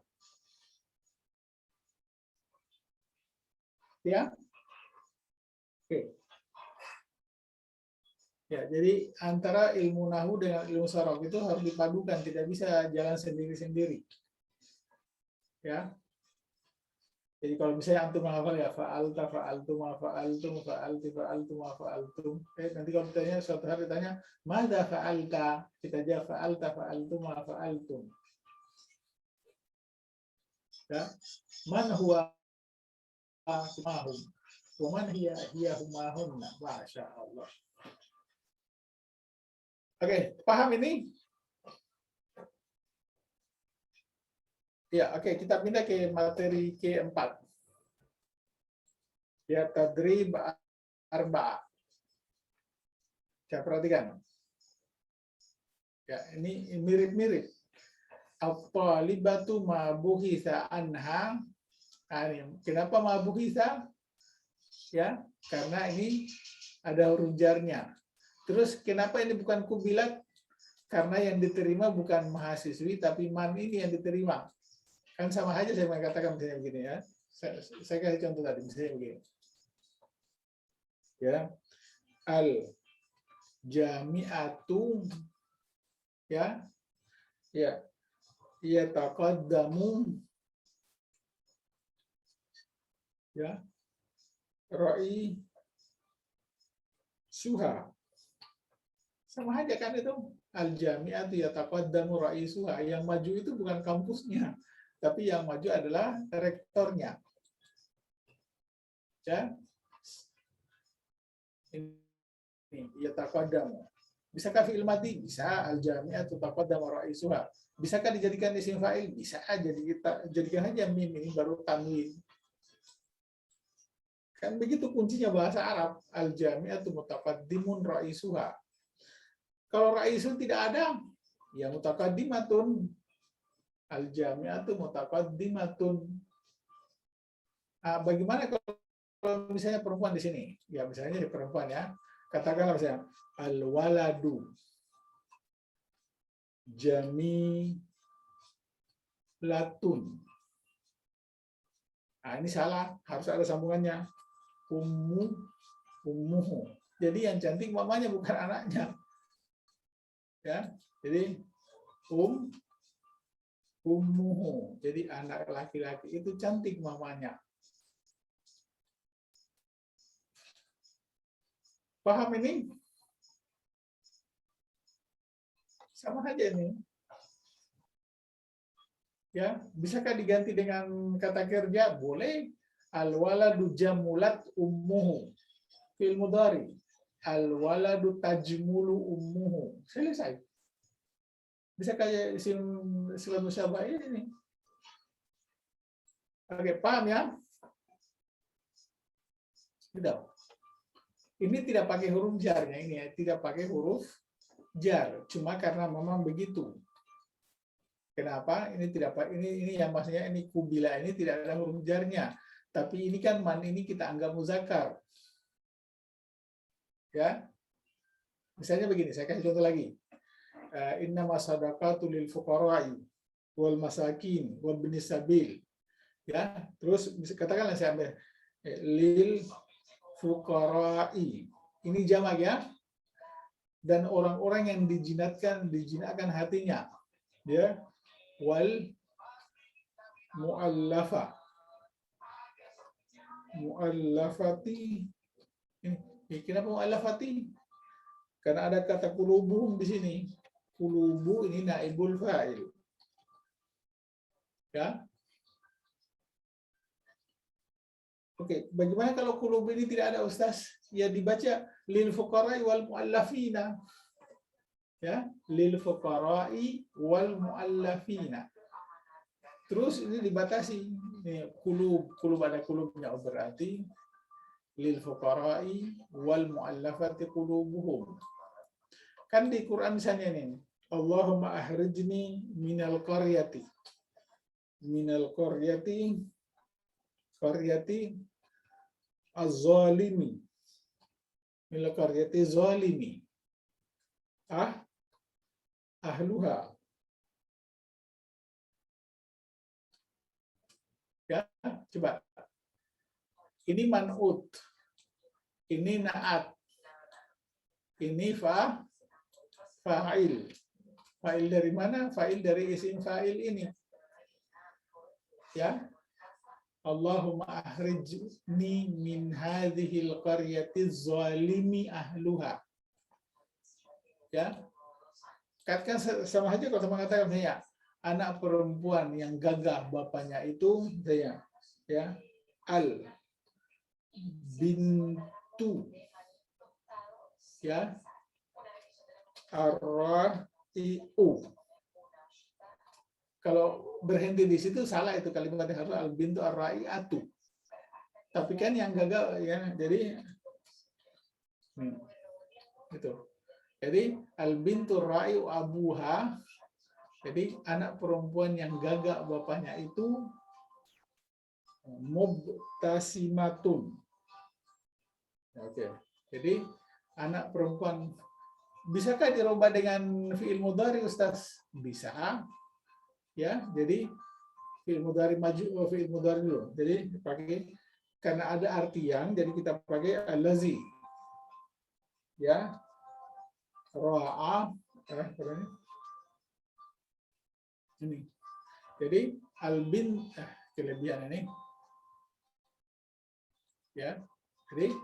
A: Ya. Oke. Ya, jadi antara ilmu nahu dengan ilmu sharaf itu harus dipadukan, tidak bisa jalan sendiri-sendiri. Ya. Jadi kalau misalnya antum menghafal ya fa'alta, fa'altum, fa'altum, fa'alti, fa'altum, fa'altum. Nanti kalau ditanya suatu hari ditanya, "Madza fa'alta?" Kita jawab fa'alta, fa'altum, fa'altum. Ya. Man huwa mahum. Wa man hiya humahunna. Masya Allah. Oke, paham ini? Ya, oke, kita pindah ke materi keempat. Ya, tadrib arba'ah. Saya perhatikan. Ya, ini mirip-mirip. At-talibatu ma buhitha anha. Kenapa ma buhitha? Ya, karena ini ada huruf jarnya. Terus kenapa ini bukan kubilat? Karena yang diterima bukan mahasiswi, tapi man ini yang diterima. Kan sama aja saya mengatakan misalnya begini ya. Saya kasih contoh tadi misalnya begini. Ya. Al jami'atu ya. Ya. Yataqaddamu ya. Ra'i suha. Sama aja kan itu. Al jami'atu yataqaddamu ra'i suha. Yang maju itu bukan kampusnya, tapi yang maju adalah rektornya. Ya. Ini ya taqaddamu. Bisakah fi'il madhi? Bisa. Al jami'atu taqaddamu ra'isuha. Bisakah dijadikan isim fa'il? Bisa. Jadi kita jadikan aja mim ini baru tanwin. Kan begitu kuncinya bahasa Arab. Al jami'atu mutaqaddimun ra'isuha. Kalau ra'isun tidak ada, ya mutaqaddimatun. Al jami'atu mutaqaddimatun. Bagaimana kalau misalnya perempuan di sini? Ya misalnya di perempuan ya. Katakanlah misalnya al waladu jamilatun. Ini salah, harus ada sambungannya. Ummuhu. Jadi yang cantik mamanya bukan anaknya. Ya. Jadi ummuhu. Jadi anak laki-laki itu cantik mamanya. Paham ini? Sama aja ini. Ya, bisakah diganti dengan kata kerja? Boleh. Al-waladu jamulat ummuhu. Fi'il mudhari. Al-waladu tajmulu ummuhu. Selesai. Bisakah isim musyabah ini? Oke, paham ya? Tidak. Ini tidak pakai huruf jarnya ini ya, tidak pakai huruf jar, cuma karena memang begitu. Kenapa? Ini tidak ini yang maksudnya ini kubila ini tidak ada huruf jarnya, tapi ini kan man ini kita anggap muzakkar. Ya. Misalnya begini, saya kasih contoh lagi. Innama shadaqatu lil fuqara'i wal masakin wal ibnis sabil. Ya, terus katakanlah saya ambil lil fuqara'i. Ini jamak ya. Dan orang-orang yang dijinakkan hatinya. Ya. Wal mu'allafati. Kenapa mu'allafati? Karena ada kata kulubuhum di sini. Kulubu ini naibul fa'il. Ya. Oke, bagaimana kalau kulub ini tidak ada Ustaz? Ya dibaca lil fuqara'i wal mu'allafina. Ya, lil fuqara'i wal muallafina. Terus ini dibatasi. Ini kulub ada kulubnya, berarti lil fuqara'i wal muallafati qulubuhum. Kan di Quran misalnya ini, Allahumma ahrijni minal qaryati az-zalimi, minal qaryati zalimi ahluha. Ya, coba. Ini man'ut, ini na'at, ini fa'il. Fa'il dari mana? Fa'il dari isim fa'il ini. Ya. Allahumma ahrijni min hadhil qaryati zalimi ahluha. Ya. Katakan sama aja kalau mengatakan saya anak perempuan yang gagah bapaknya itu saya, ya, al bintu, ya, ar-ra'iu. Kalau berhenti di situ salah, itu kalimat harus al bintu ar-ra'iatu. Tapi kan yang gagah, ya, jadi itu. Jadi al bintu ra'iu abuha. Jadi anak perempuan yang gagak bapaknya itu mubtasimatun. Oke. Jadi anak perempuan, bisakah dirubah dengan fi'il mudhari, Ustaz? Bisa. Ya, jadi fi'il mudhari maju, fi'il mudhari dulu. Jadi pakai, karena ada arti yang, jadi kita pakai allazi. Ya. Ra'a, ini. Jadi albin, kelebihan ini. Ya. Jadi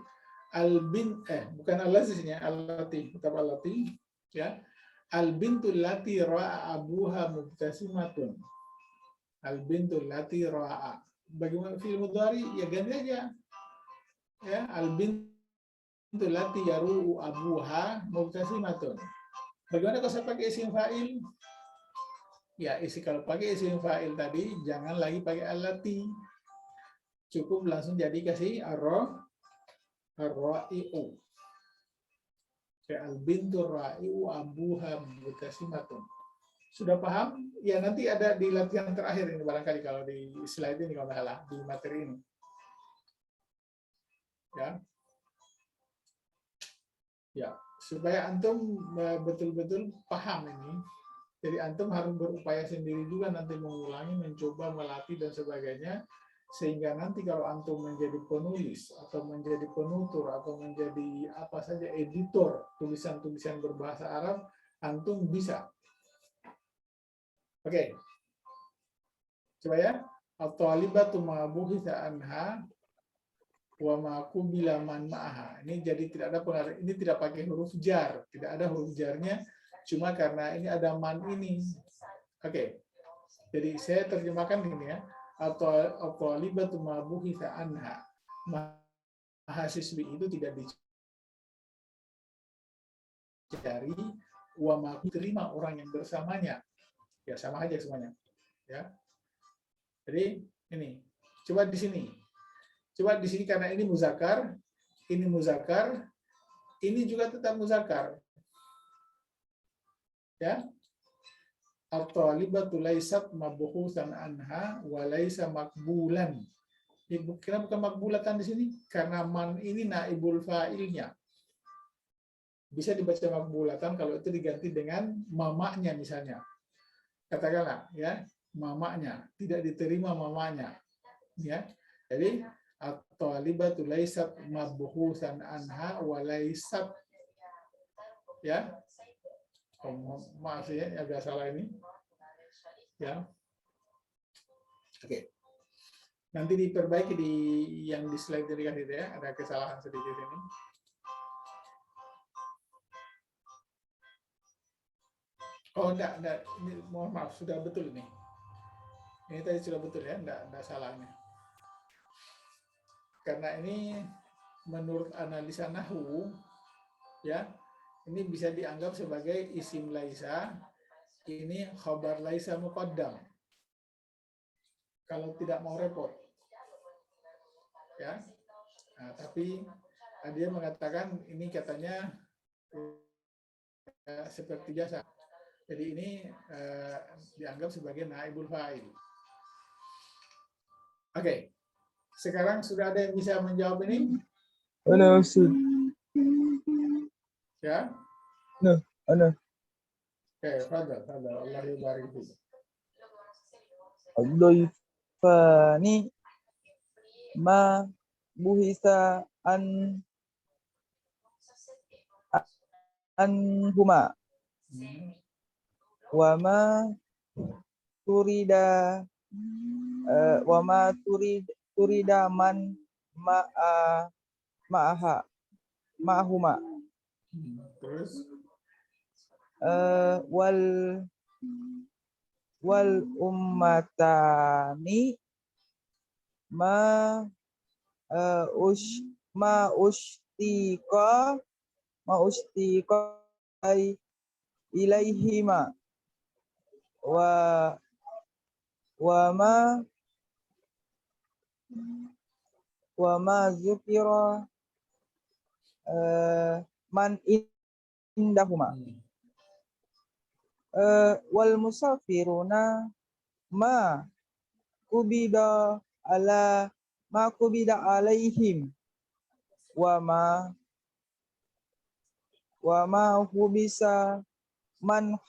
A: albin, bukan al-laziznya, al-lati, tetap al-lati, ya. Al-bintul lati ra'a abuha mubtasimatun. Al-bintul lati ra'a. Bagaimana fi'il mudhari? Ya ganti aja. Ya, al-bintul lati yaru'u abuha mubtasimatun. Bagaimana kalau saya pakai isim fa'il? Ya, kalau pakai isim fa'il tadi, jangan lagi pakai al-lati. Cukup langsung jadi kasih ar-ra'i'u. Kayak al-bintu ra'i'u abuha mubtasimatun. Sudah paham? Ya, nanti ada di latihan terakhir ini barangkali, kalau di slide ini kalau nggak salah, di materi ini. Ya. Ya, supaya antum betul-betul paham ini. Jadi antum harus berupaya sendiri juga nanti mengulangi, mencoba, melatih dan sebagainya, sehingga nanti kalau antum menjadi penulis atau menjadi penutur atau menjadi apa saja editor tulisan-tulisan berbahasa Arab, antum bisa. Oke. Coba ya. At-talibatu ma buhitha anha wa ma qubila man ma'aha. Ini jadi tidak ada pengaruh, ini tidak pakai huruf jar, tidak ada huruf jarnya, cuma karena ini ada man ini. Oke. Jadi saya terjemahkan ini ya. At-talibatu ma buhitha anha. Mahasiswi itu tidak dicari, wa ma diterima orang yang bersamanya. Ya, sama aja semuanya. Ya. Jadi ini. Coba di sini. Coba di sini karena ini muzakkar, ini juga tetap muzakkar. Ya. At-talibatu laysat mabhusan anha wa laysa maqbulan. Kenapa bukan makbulatan di sini? Karena man ini naibul fa'ilnya. Bisa dibaca makbulatan kalau itu diganti dengan mamaknya misalnya. Katakanlah ya, mamaknya, tidak diterima mamaknya. Ya. Jadi at-talibatu laysat mabhusan anha wa laysat, ya. Maaf ya, agak salah ini. Ya. Oke. Nanti diperbaiki di yang di slide tadi kan itu ya, ada kesalahan sedikit ini. Oh, enggak. Ini, mohon maaf, sudah betul ini. Ini tadi sudah betul ya, enggak salah ini. Karena ini menurut analisa nahwu, ya, ini bisa dianggap sebagai isim laisa. Ini khabar laisa muqaddam. Kalau tidak mau repot. Ya. Nah, tapi dia mengatakan ini katanya seperti biasa. Jadi ini dianggap sebagai naibul fa'il. Oke. Sekarang sudah ada yang bisa menjawab ini?
E: Ana Ustaz.
A: Ya.
E: Ana.
A: Oke, fadal. Allah yubarik fiik.
E: Ad-dhaifani ma buhisa anhuma wa ma turida turida man ma'ahuma
A: Terus
E: wal ummatani ma ushtiqa ilaihima wa ma zukira man indahuma wal musafiruna ma kubida alaihim wa ma hubisa man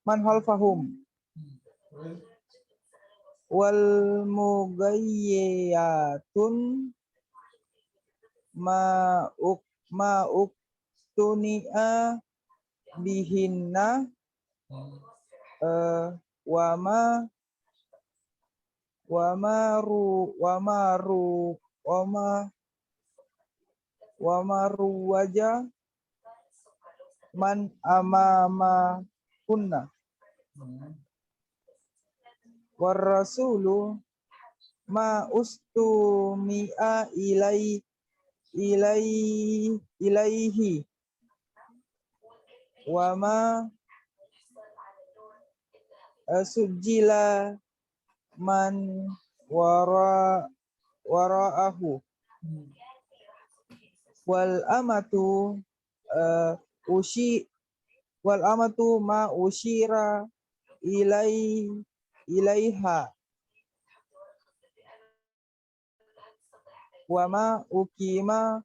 E: halfahum wal mugayyatun ma uktuni'a bihinna wa maru waja man amama kunna war rasulu ma ustumi'a ilaihi wa ma sujila man wara'ahu wal amatu ma ushira ilaiha wa ma ukima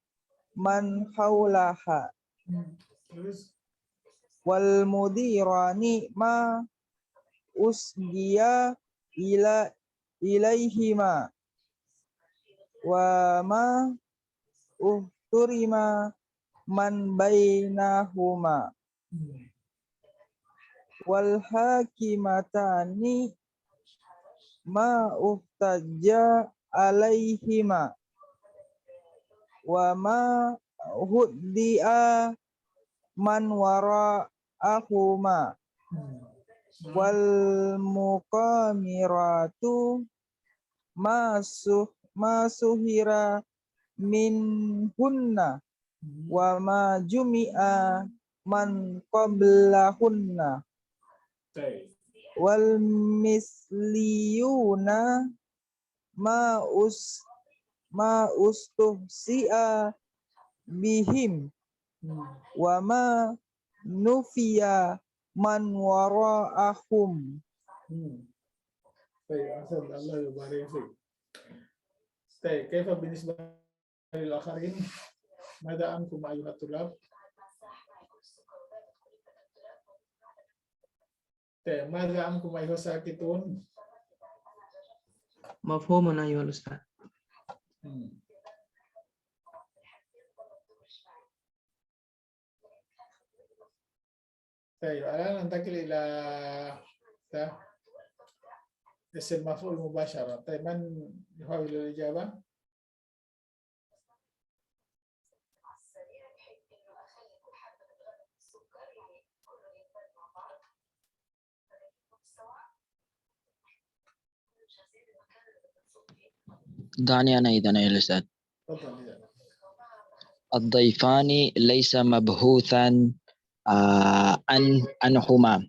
E: man haulaha
A: Terus
E: wal mudirani ma usgiya ilaihima wa ma uhturima man bainahuma wal hakimatani ma uhtajja alaihima wa ma huddi'a man wara'ahuma wal muqamiratu ma suhira min hunna wa ma jumi'a man qablahunna wal misliyuna ma ustuhsi'a bihim wa ma nufiya man wara'ahum.
A: Baik, Allah yubarik fiik. Baik, kaifa binisbah lil akharin? Mada ankum ayuhat tulab? Baik, mada ankum ayuhas sakitun?
D: Mafhumun ayyuhal Ustaz.
A: طيب الآن ننتقل إلى اسم المفعول مباشرة. طيب من يحاول الإجابة؟
C: دعني أنا إذا يا أستاذ.
A: تفضل.
C: الضيفان ليس مبهوثا عنهما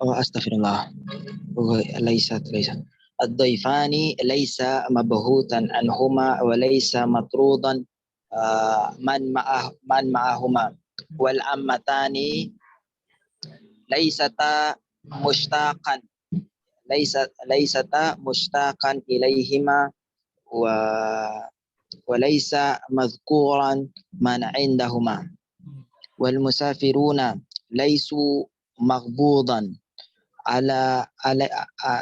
C: أستغفر الله ليس الضيفان ليس مبهوثا عنهما وليس مطرودا من معهما والأمتان ليستا مشتاقا إليهما وليس مذكورا من عندهما والمسافرون ليسوا مغبوضا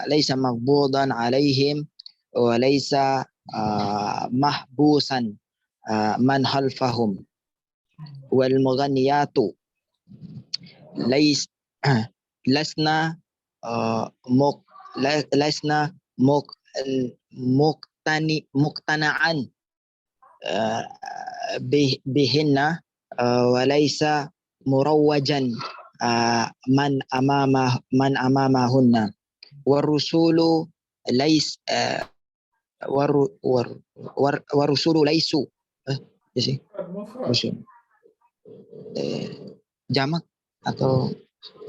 C: ليس مغبوضا عليهم وليس محبوسا من خلفهم والمغنيات لسنا مقتنعا بهن وليس مروجا من أمامهن والرسول ليسوا
A: Mufrad.
C: jamak atau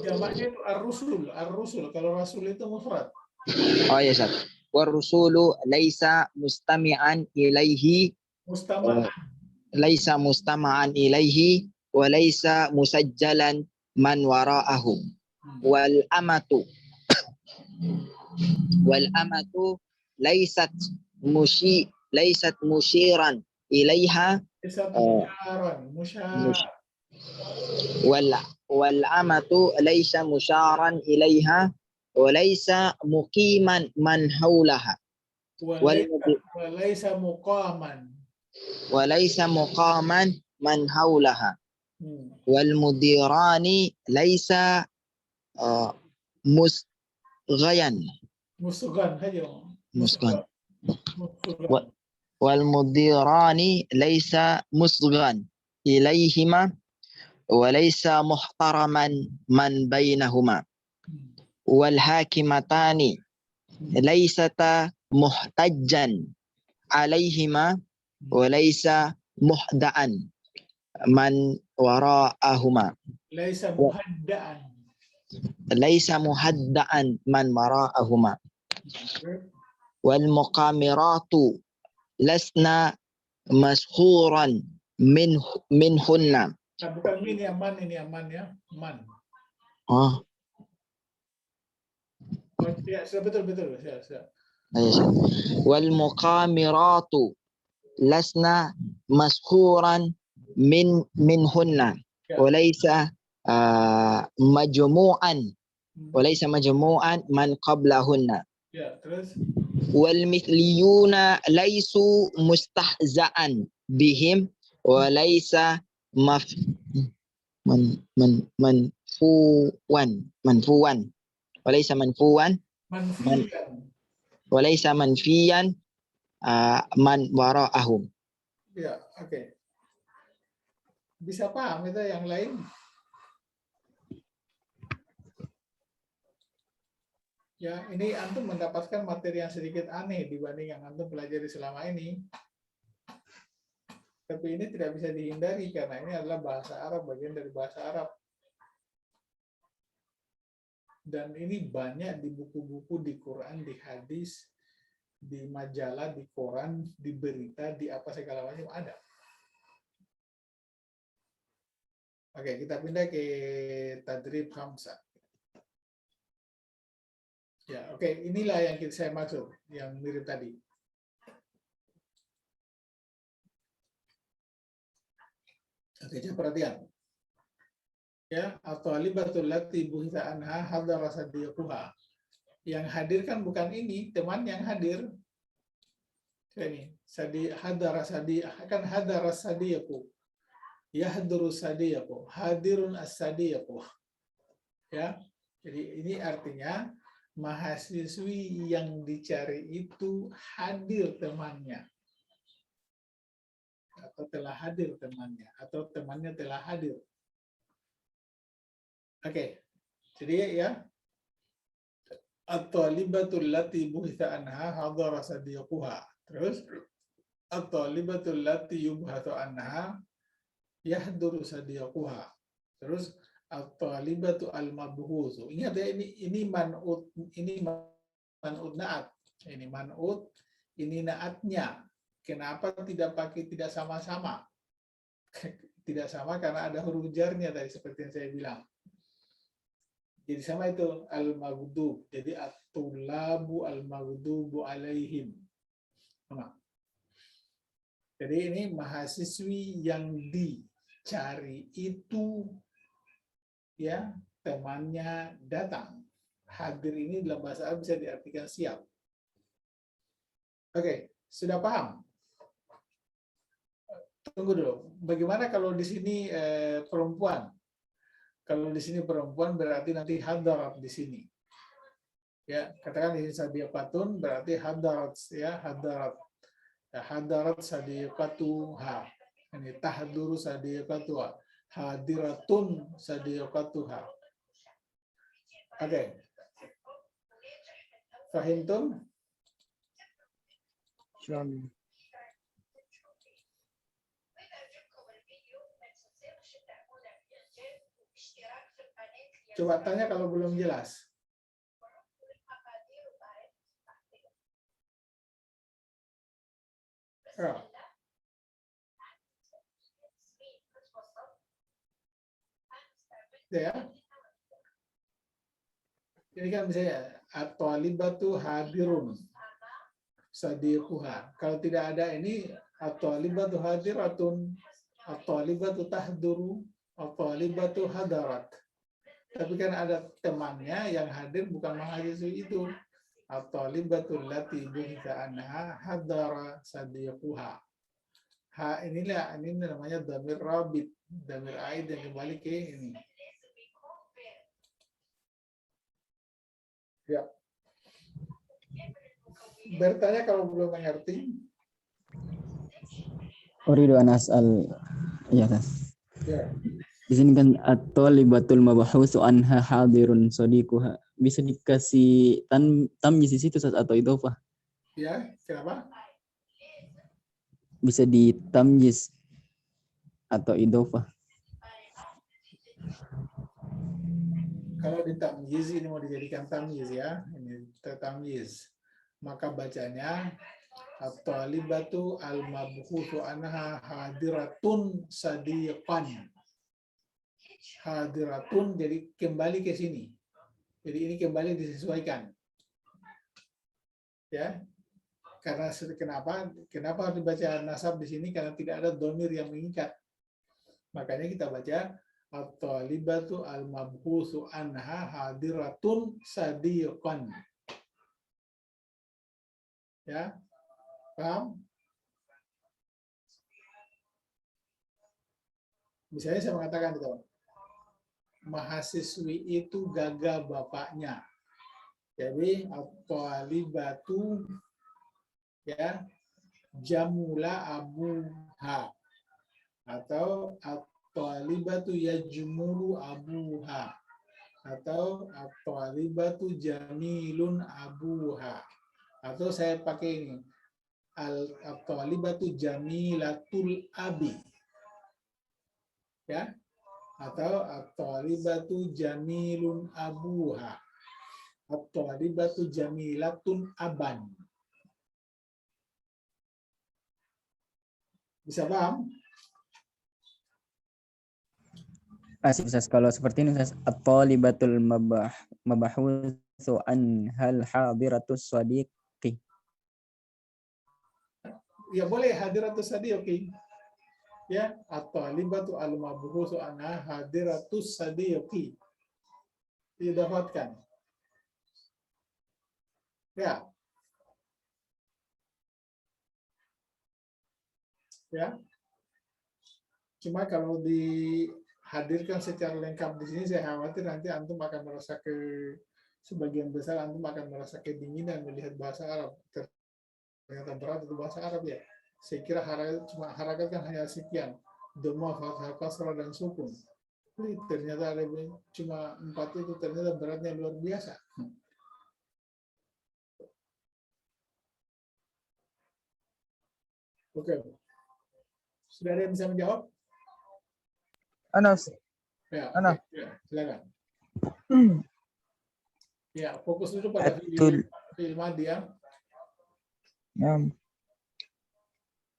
A: Jamaknya itu ar-rusul. Kalau rasul itu mufrad.
C: oh ya Ustaz. Warusulu laisa mustami'an ilaihi mustama'an ilaihi wa laisa musajjalan man wara'ahu wal amatu laisat musyiran ilaiha wal amatu laisa musyaran ilaiha wa laisa muqiman man haulaha
A: Walaysa muqaman
C: man haulaha wal mudirani laisa musghan wal mudirani laisa musghan ilaihima wa laisa muhtaraman man bainahuma wal hakimatani laisata muhtajjan alaihima wa laisa muhdaan man wara'ahuma laisa muhaddaan man wara'ahuma wal muqamiratu lasna mashuran minhunna.
A: Bukan min ya, man ini aman ya, man.
C: Oh.
A: Ya, betul. Ya.
C: Wal muqamiratu lasna mashuran minhunna walaysa majmu'an man qablahunna.
A: Ya, terus
C: wal mithliyuna laisu mustahza'an bihim walaysa manfuwan walaysa manfiyan man wara'ahum.
A: Ya, oke. Bisa paham itu yang lain? Ya, ini antum mendapatkan materi yang sedikit aneh dibanding yang antum pelajari selama ini. Tapi ini tidak bisa dihindari karena ini adalah bahasa Arab, bagian dari bahasa Arab. Dan ini banyak di buku-buku, di Quran, di hadis, di majalah, di koran, di berita, di apa segala macam ada. Oke, kita pindah ke Tadrib Khamsah. Ya, oke, inilah yang saya maksud, yang mirip tadi. Oke, coba perhatian. Ya, at-talibatul lati buhita anha hadara sadiquha. Yang hadir kan bukan ini, teman yang hadir. Ini, hadara sadiqu. Yahduru sadiqu. Hadirun as-sadiqu. Ya. Jadi ini artinya mahasiswi yang dicari itu hadir temannya. Atau telah hadir temannya, atau temannya telah hadir. Oke, jadi ya, at-talibatul lati buhitha anha hadara sadiquha. Terus at-talibatul lati yubhathu anha yahduru sadiquha. Terus at-talibatu al-mabhusu. Ingat ya, ini man'ut, ini man'ut na'at. Ini man'ut, ini na'atnya. Kenapa tidak pakai tidak sama-sama? Tidak sama karena ada huruf jarnya tadi seperti yang saya bilang. Jadi sama itu al-maghdub. Jadi at-tullabu al-maghdubu alaihim. Sama. Jadi ini mahasiswi yang dicari itu ya temannya datang. Hadir ini dalam bahasa Arab bisa diartikan siap. Oke, sudah paham? Tunggu dulu. Bagaimana kalau di sini perempuan? Kalau di sini perempuan berarti nanti hadarat di sini. Ya, katakan di sini sadiqatun berarti hadarat ya, hadarat. Ya, hadarat sadiqatuha. Ini tahduru sadiqatuha. Hadiratun sadiqatuha. Oke. Fahimtum?
E: Syam.
A: Coba tanya kalau belum jelas. Oh. Ya. Ini kan misalnya at-talibatu hadirun sadiquha. Kalau tidak ada ini at-talibatu hadiratun, at-talibatu tahduru, at-talibatu hadarat. Tapi kan ada temannya yang hadir bukan mahasiswi itu. At-talibatul lati buhitha anha hadara sadiquha. Ha inilah, ini namanya dhamir rabit, dhamir aid yang kembali ke ini. Ya. Bertanya kalau belum mengerti.
F: Uridu an as'al, ya Tas.
A: Ya.
F: Di sini kan at-talibatul mabhusu anha hadirun sadiquha. Bisa dikasih tamyiz di situ atau idhofah?
A: Ya, kenapa?
F: Bisa ditamyiz atau idhofah.
A: Kalau ditamyiz ini mau dijadikan tamyiz ya. Ini tamyiz. Maka bacanya at-talibatu al-mabhusu anha hadiratun sadiqan. Hadiratun jadi kembali ke sini. Jadi ini kembali disesuaikan. Ya. Karena kenapa harus dibaca nasab di sini? Karena tidak ada dhamir yang mengikat. Makanya kita baca at-talibatu al-mabhusu anha hadiratun sadiqan. Ya. Paham? Misalnya saya mengatakan itu, mahasiswi itu gagah bapaknya. Jadi at-talibatu ya jamula abuha atau at-talibatu yajmulu abuha atau at-talibatu jamilun abuha atau saya pakai ini at-talibatu jamilatul abi ya atau at-talibatu jamilun abuha at-talibatu jamilatun aban. Bisa paham?
F: Asik Ustaz, kalau seperti ini Ustaz, at-talibatul mabhusu anhal hadiratus sadiqi.
A: Ya boleh hadiratus sadiqi. Ya, at-talibatu al-mabhusu anha hadiratus sadiqi. Didapatkan. Ya. Ya. Cuma kalau dihadirkan secara lengkap di sini saya khawatir nanti antum akan merasa sebagian besar antum akan merasa kedinginan melihat bahasa Arab. Ternyata berat itu bahasa Arab ya. Saya kira harakat kan hanya sekian. Dhamma, fathah, kasrah, dan sukun. Ternyata ada cuma 4 itu ternyata beratnya luar biasa. Oke. Sudah ada yang bisa menjawab?
E: Ana
A: Ya,
E: Ana.
A: oke. Ya, silakan. Ya, fokus dulu pada fi'il madhi ya.
E: Naam.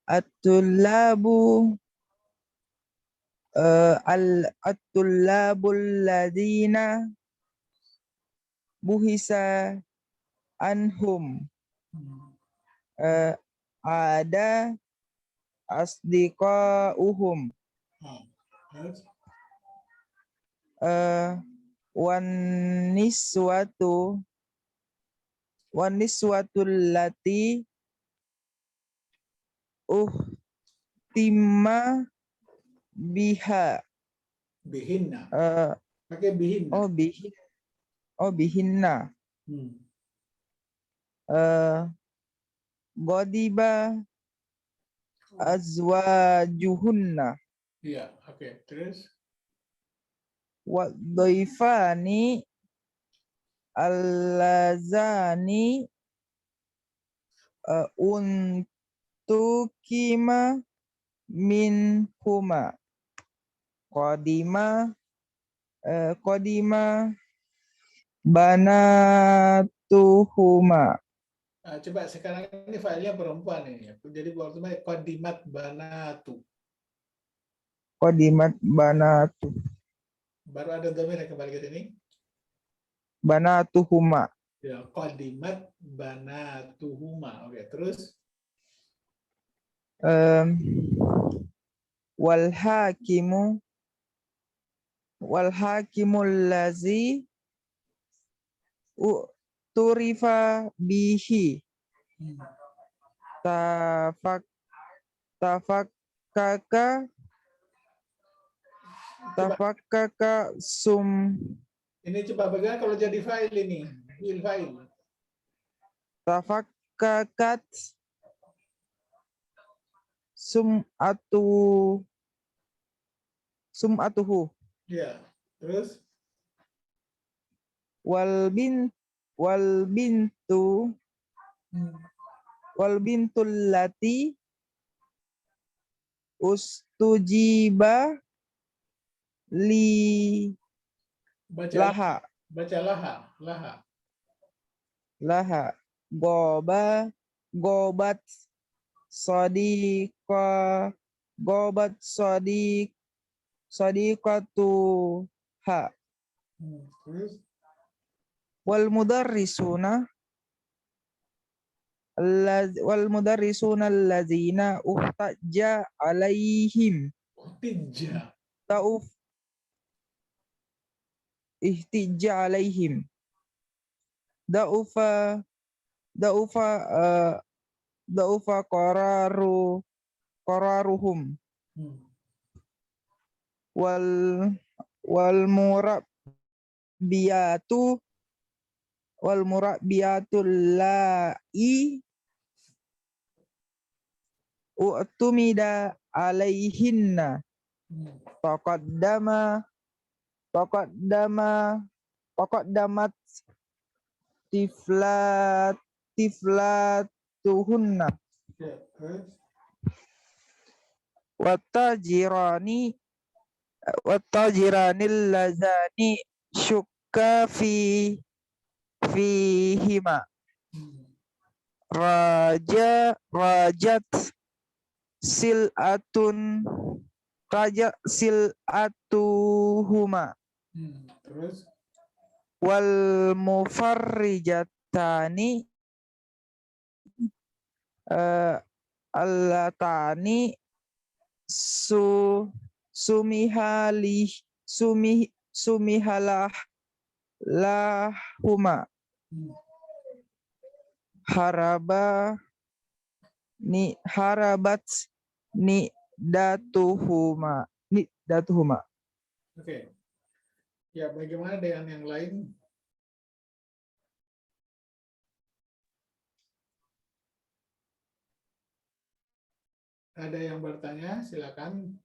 E: At-tullabu at-tullabul ladina buhisa anhum ada asdiqauhum
A: Terus?
E: wan niswatu lati uhtimma biha
A: Bihinna. Pakai bihinna.
E: bihinna godiba azwajuhunna
A: Iya, oke. Terus?
E: wa dhaifani allazani untukima minhuma qadima banatuhuma.
A: Coba sekarang ini filenya perempuan ini. Jadi waktu qadimat banatu.
E: Qadimat banatu
A: Baru ada domir yang kembali ke sini.
E: banatuhuma.
A: Ya, qadimat banatuhuma. Oke, terus?
E: Wal hakimul lazi turifa bihi tafakkaka
A: Ini coba bagaimana kalau jadi file ini? File.
E: Tafakkakat sum'atuhu.
A: Ya, terus?
E: Wal bintul lati ustujiba li
A: Baca laha. Gobat sadiqatuha.
E: Terus? Wal mudarrisuna allazina uhtajja alaihim ihtijja alaihim da'ufa qararuhum wal murabiyatul la'i u'tumida alaihinna taqaddamat tiflatuhunna wattajiranil lazani syukka fihima rajat silatuhuma.
A: Terus?
E: Wal mufarrijatani allatani sumihalah lahuma harabat datuhuma.
A: Oke. Ya, bagaimana dengan yang lain? Ada yang bertanya? Silakan.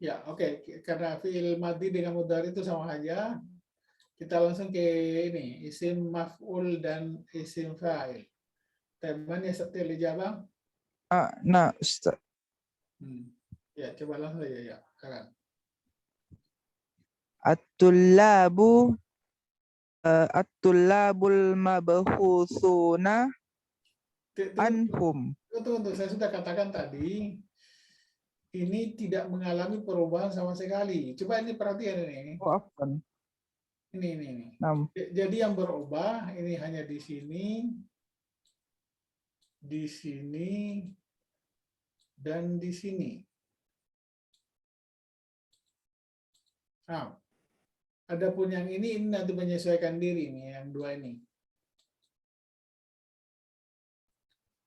A: Ya, oke. Karena fi'il madhi dengan mudhari itu sama aja, kita langsung ke ini, isim maf'ul dan isim fa'il. Teman ya setel ijabah.
E: Nah, Ustaz.
A: Ya, coba langsung saja ya. Sekarang.
E: At-tullabu at-tullabul mabhusuna anhum.
A: Tunggu, saya sudah katakan tadi, ini tidak mengalami perubahan sama sekali. Coba ini perhatian ini.
E: Oh, afwan.
A: Ini.
E: Nam.
A: Jadi yang berubah ini hanya di sini, dan di sini. Nah, adapun yang ini nanti menyesuaikan diri nih, yang dua ini.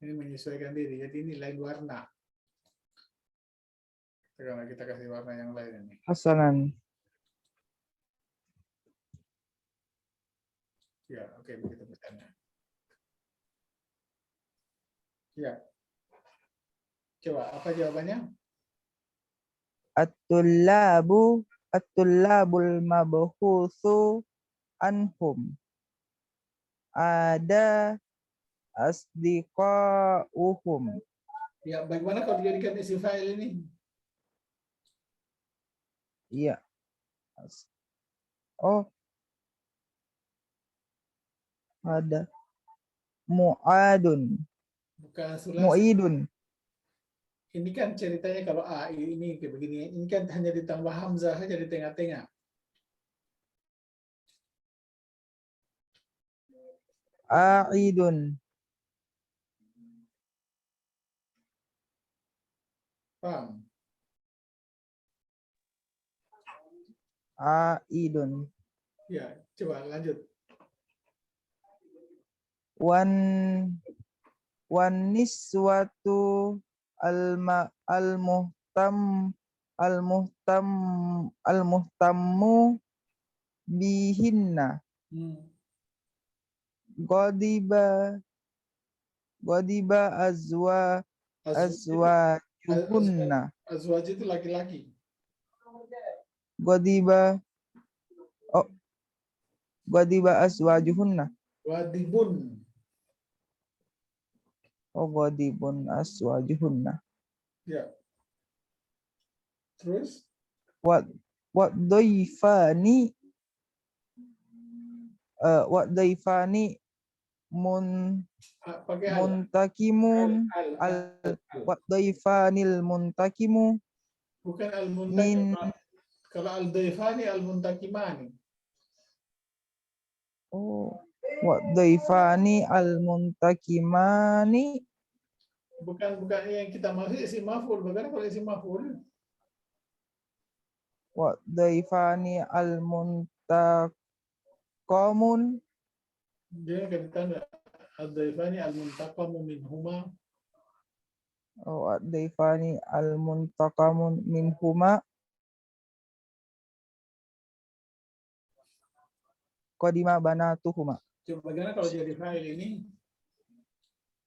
A: Ini menyesuaikan diri, jadi ini lain warna. Sekarang kita kasih warna yang lain ini.
E: Hasanan.
A: Ya, oke, begitu misalnya. Ya. Coba, apa jawabannya?
E: At-tullabul mabhusu anhum. Ada asdiqauhum.
A: Ya, bagaimana kalau dijadikan isim fa'il ini?
E: Iya. Oh. Ada mu'adun.
A: Bukan sulasi.
E: Mu'idun.
A: Ini kan ceritanya kalau ini kayak begini, ini kan hanya ditambah hamzah saja di tengah-tengah.
E: A'idun.
A: Paham?
E: A'idun.
A: Ya, coba lanjut.
E: Wan niswatu al-muhtammu bihinna. Godiba azwajuhunna.
A: Azwaj itu laki-laki.
E: Godiba azwajuhunna.
A: Wadibun.
E: Oh, godibun azwajuhunna.
A: Ya. Terus?
E: What doifani muntakimun what doifanil muntakimu
A: Bukan
E: min.
A: Kalau al-daifani al-muntakimani.
E: Oh, what doifani al-muntakimani.
A: Bukan yang kita maksud isim maf'ul. Bagaimana kalau isim maf'ul?
E: What doifani al-muntaqamun.
A: Dia akan ditanda al-daifani al-muntaqamu minhuma.
E: Oh, what doifani al-muntaqamun minhuma. Qadima banatuhuma.
A: Coba bagaimana kalau jadi fa'il ini?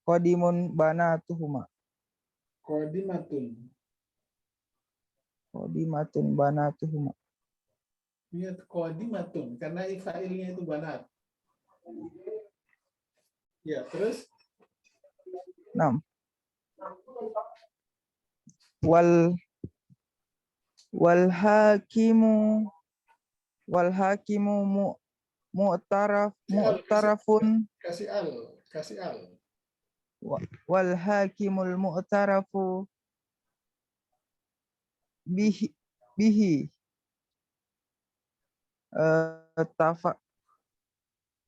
E: Qadimun banatuhuma.
A: Qadimatun.
E: Qadimatun banatuhuma.
A: Ini qadimatun karena fa'ilnya itu banat. Ya, terus?
E: 6. Wal hakimu mu'tarafun.
A: Kasih al.
E: Wal hakimul mu'tarafu bihi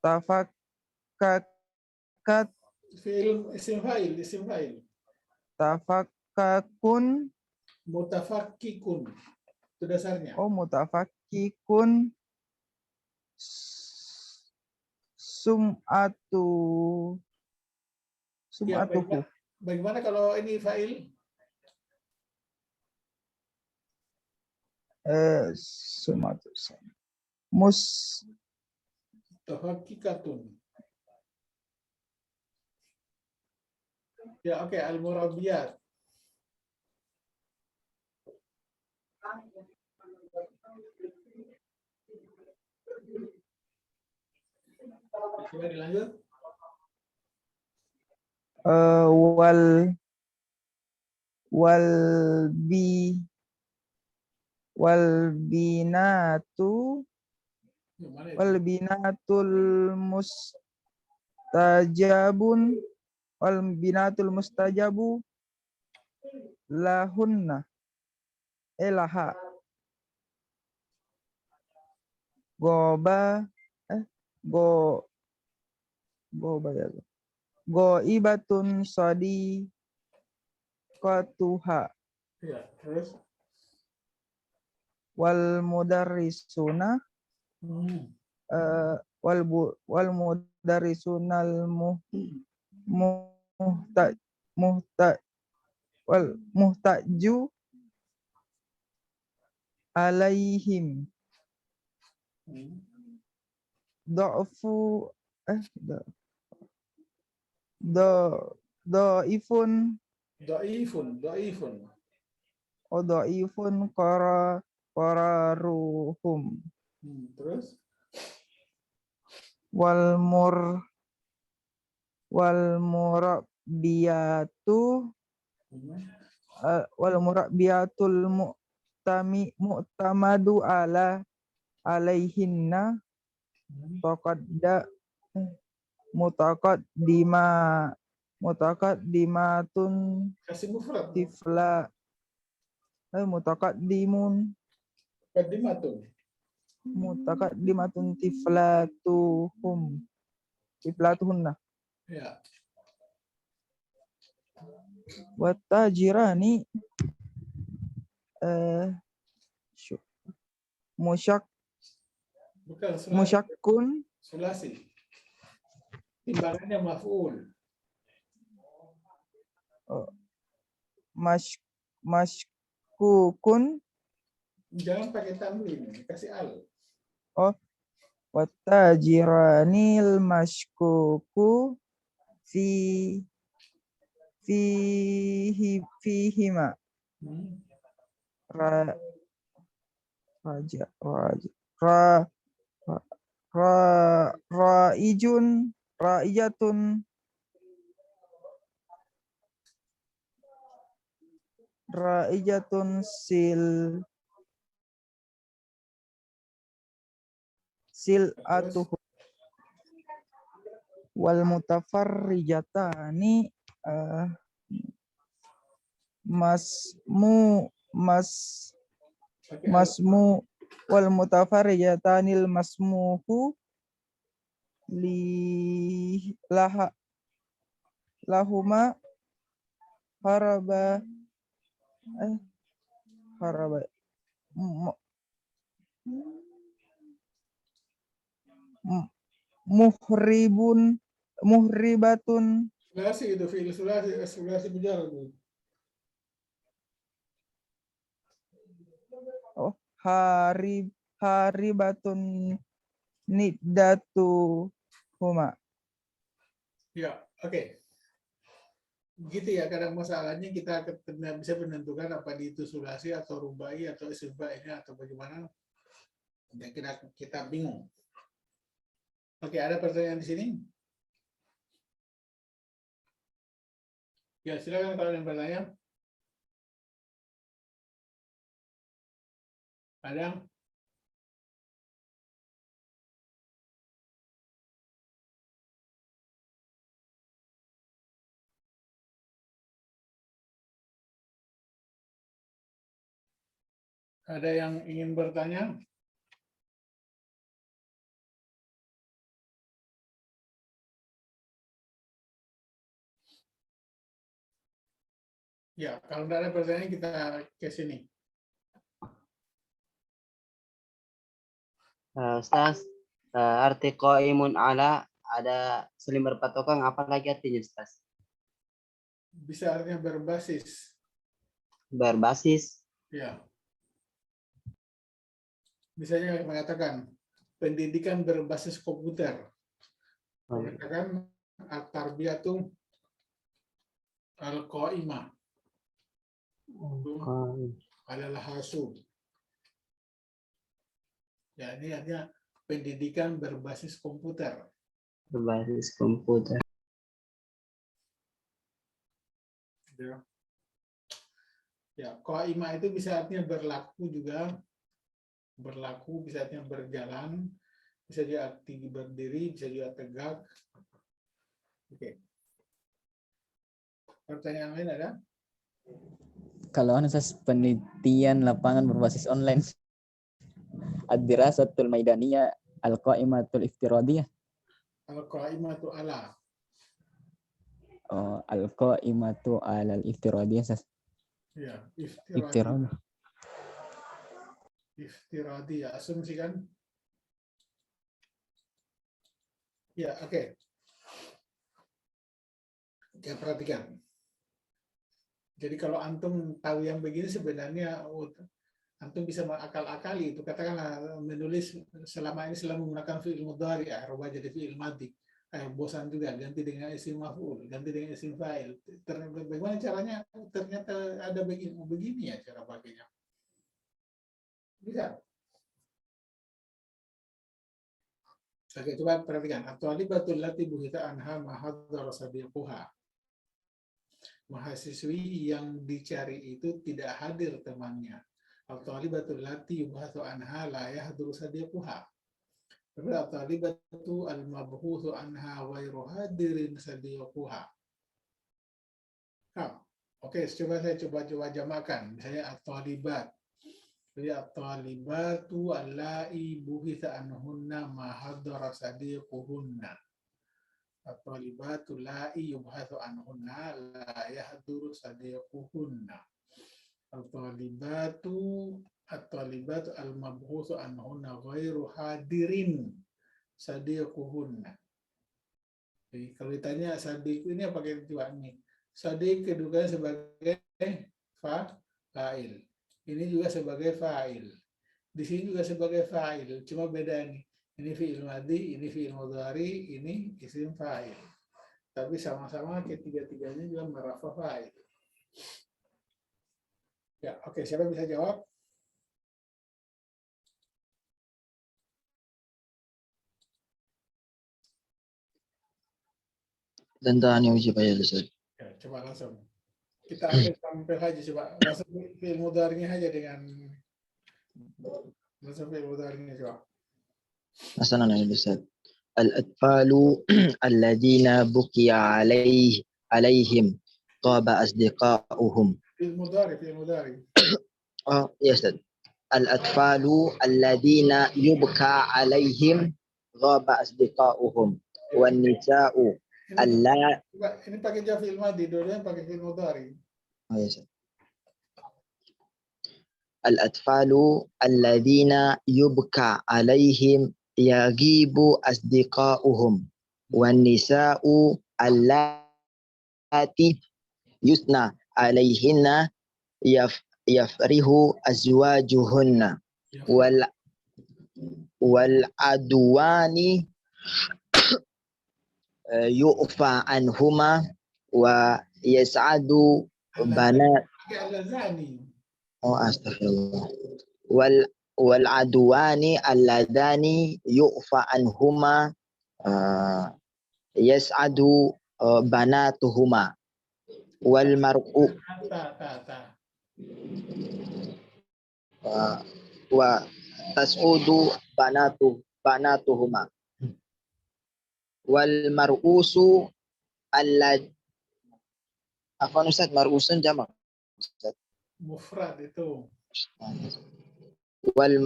E: tafakkakat
A: isim fa'il.
E: Tafakkakun.
A: Mutafakkikun. Itu dasarnya.
E: Oh, mutafakkikun. Sum'atuhu.
A: Ya, bagaimana kalau ini fa'il?
E: Sum'atu.
A: Tafakkikatun. Ya, oke, al-murabbiyat. Coba dilanjut.
E: wal wal bi wal binatu
A: Yang mana itu?
E: wal binatul mustajabun wal binatul mustajabu lahunna elaha goba go goba ya go ibatun sadi katuha
A: Ya, terus?
E: wal mudarrisuna wal mudarrisunal muhta muhta wal muhtaju alaihim do'fu do'ifun
A: Dhaifun.
E: do'ifun qararuhum
A: Terus?
E: wal murabbiyatu wal murabbiyatul mu'tamadu alaihinna mutaqaddimatun
A: Kasih mufrad.
E: mutaqaddimun
A: Qaddimatun.
E: tiflatuhunna
A: Ya.
E: watajirani
A: Bukan sulasi.
E: musyakkun
A: Sulasi. Timbangannya maf'ul.
E: maskukun
A: Jangan pakai tanwin, kasih al.
E: watajiranil mashkuku fihima ra raja raijatun sil'atuhu wal mutafarrijatani masmu wal mutafarrijatanil masmuhu lahuma haraba muhribatun
A: Sulasi itu fi'il sulasi mujarrad.
E: haribatun niddatu huma.
A: Ya, oke. Gitu ya, kadang masalahnya kita bisa menentukan apa itu sulasi atau rubai atau isim fa'ilnya atau bagaimana. Dan kita bingung. Oke, ada pertanyaan di sini? Ya, silakan kalau ada yang bertanya. Ada? Ada yang ingin bertanya? Ya, kalau tidak ada pertanyaan kita ke sini.
G: Ustaz, arti qaimun ala ada saling berpatokan, apa lagi artinya Ustaz?
A: Bisa artinya berbasis.
G: Berbasis.
A: Ya. Misalnya mengatakan pendidikan berbasis komputer. Mengatakan at-tarbiyatu al-qaimah. Adalah hasub. Ya, ini artinya pendidikan berbasis komputer.
G: Berbasis komputer.
A: Ya. Ya, qaimah itu bisa artinya berlaku juga, berlaku bisa artinya berjalan, bisa juga arti berdiri, bisa juga tegak. Oke. Pertanyaan lain ada?
F: Kalau Ustaz penelitian lapangan berbasis online. Ad-dirasatul maidaniyah al-qaimatul iftiradiyah.
A: Al-qaimatu ala.
F: Oh, al-qaimatu alal iftiradiyah. Ustaz.
A: Ya,
F: Iftirad.
A: iftiradi ya, asumsi kan? Ya, oke. Oke, perhatikan. Jadi kalau antum tahu yang begini sebenarnya antum bisa mengakal-akali itu. Katakanlah menulis selama ini selalu menggunakan fi'il mudhari, rubah jadi fi'il madhi. Bosan juga, ganti dengan isim maf'ul, ganti dengan isim fa'il. Bagaimana caranya? Ternyata ada begini ya cara pakainya. Bisa. Oke, coba perhatikan. At-thalibatul lati buhita anha mahadzara sadiquha. Mahasiswi yang dicari itu tidak hadir temannya. At-thalibatul lati yubhathu anha la yahduru sadiquha. At-talibatu al-mabhuthu anha ghairu hadirin sadiquha. Oke, saya coba jamakan. Misalnya at-talibat. Jadi at-talibatu allai buhitha anhunna ma hadara sadiquhunna. At-talibatu allai yubhathu anhunna la yahduru sadiquhunna. At-talibatu al-mabhuthu anhunna ghairu hadirin sadiquhunna. Jadi kalau ditanya sadiq ini apa kita ini? Sadiq kedua sebagai fa'il. Ini juga sebagai fa'il. Di sini juga sebagai fa'il. Cuma beda nih. Ini fi'il madhi, ini fi'il mudhari, ini isim fa'il. Tapi sama-sama ketiga-tiganya juga merafa fa'il. Ya, oke. Siapa bisa jawab?
C: Tentang yang uji bayar Ustaz.
A: Ya, coba langsung. Kita ambil sampel aja coba. Langsung fi'il mudharinya aja dengan langsung fi'il mudharinya coba.
C: Hasanan ya Ustaz. Al-atfalu alladhina bukiya alaihim qaba asdiqa'uhum.
A: Fi'il mudhari.
C: Oh, ya Ustaz. Al-atfalu alladhina yubka alaihim qaba asdiqa'uhum. Wan nisa'u
A: Ini pakai fi'il madhi, dua-duanya pakai fi'il mudhari.
C: Oh, yes. Al-atfalu alladhina yubka alaihim yagibu asdiqa'uhum wan nisa'u allati yusna alaihinna yafrihu azwajuhunna wal adwani yu'fa anhuma wa yas'adu banat. Oh, astagfirullah. Wal adwani alladani yu'fa anhuma yas'adu banatuhuma wal mar'u wa tas'udu banatuhuma wal mar'usu allad apa Ustaz, mar'usun jamak Ustaz?
A: Mufrad itu.
C: Wal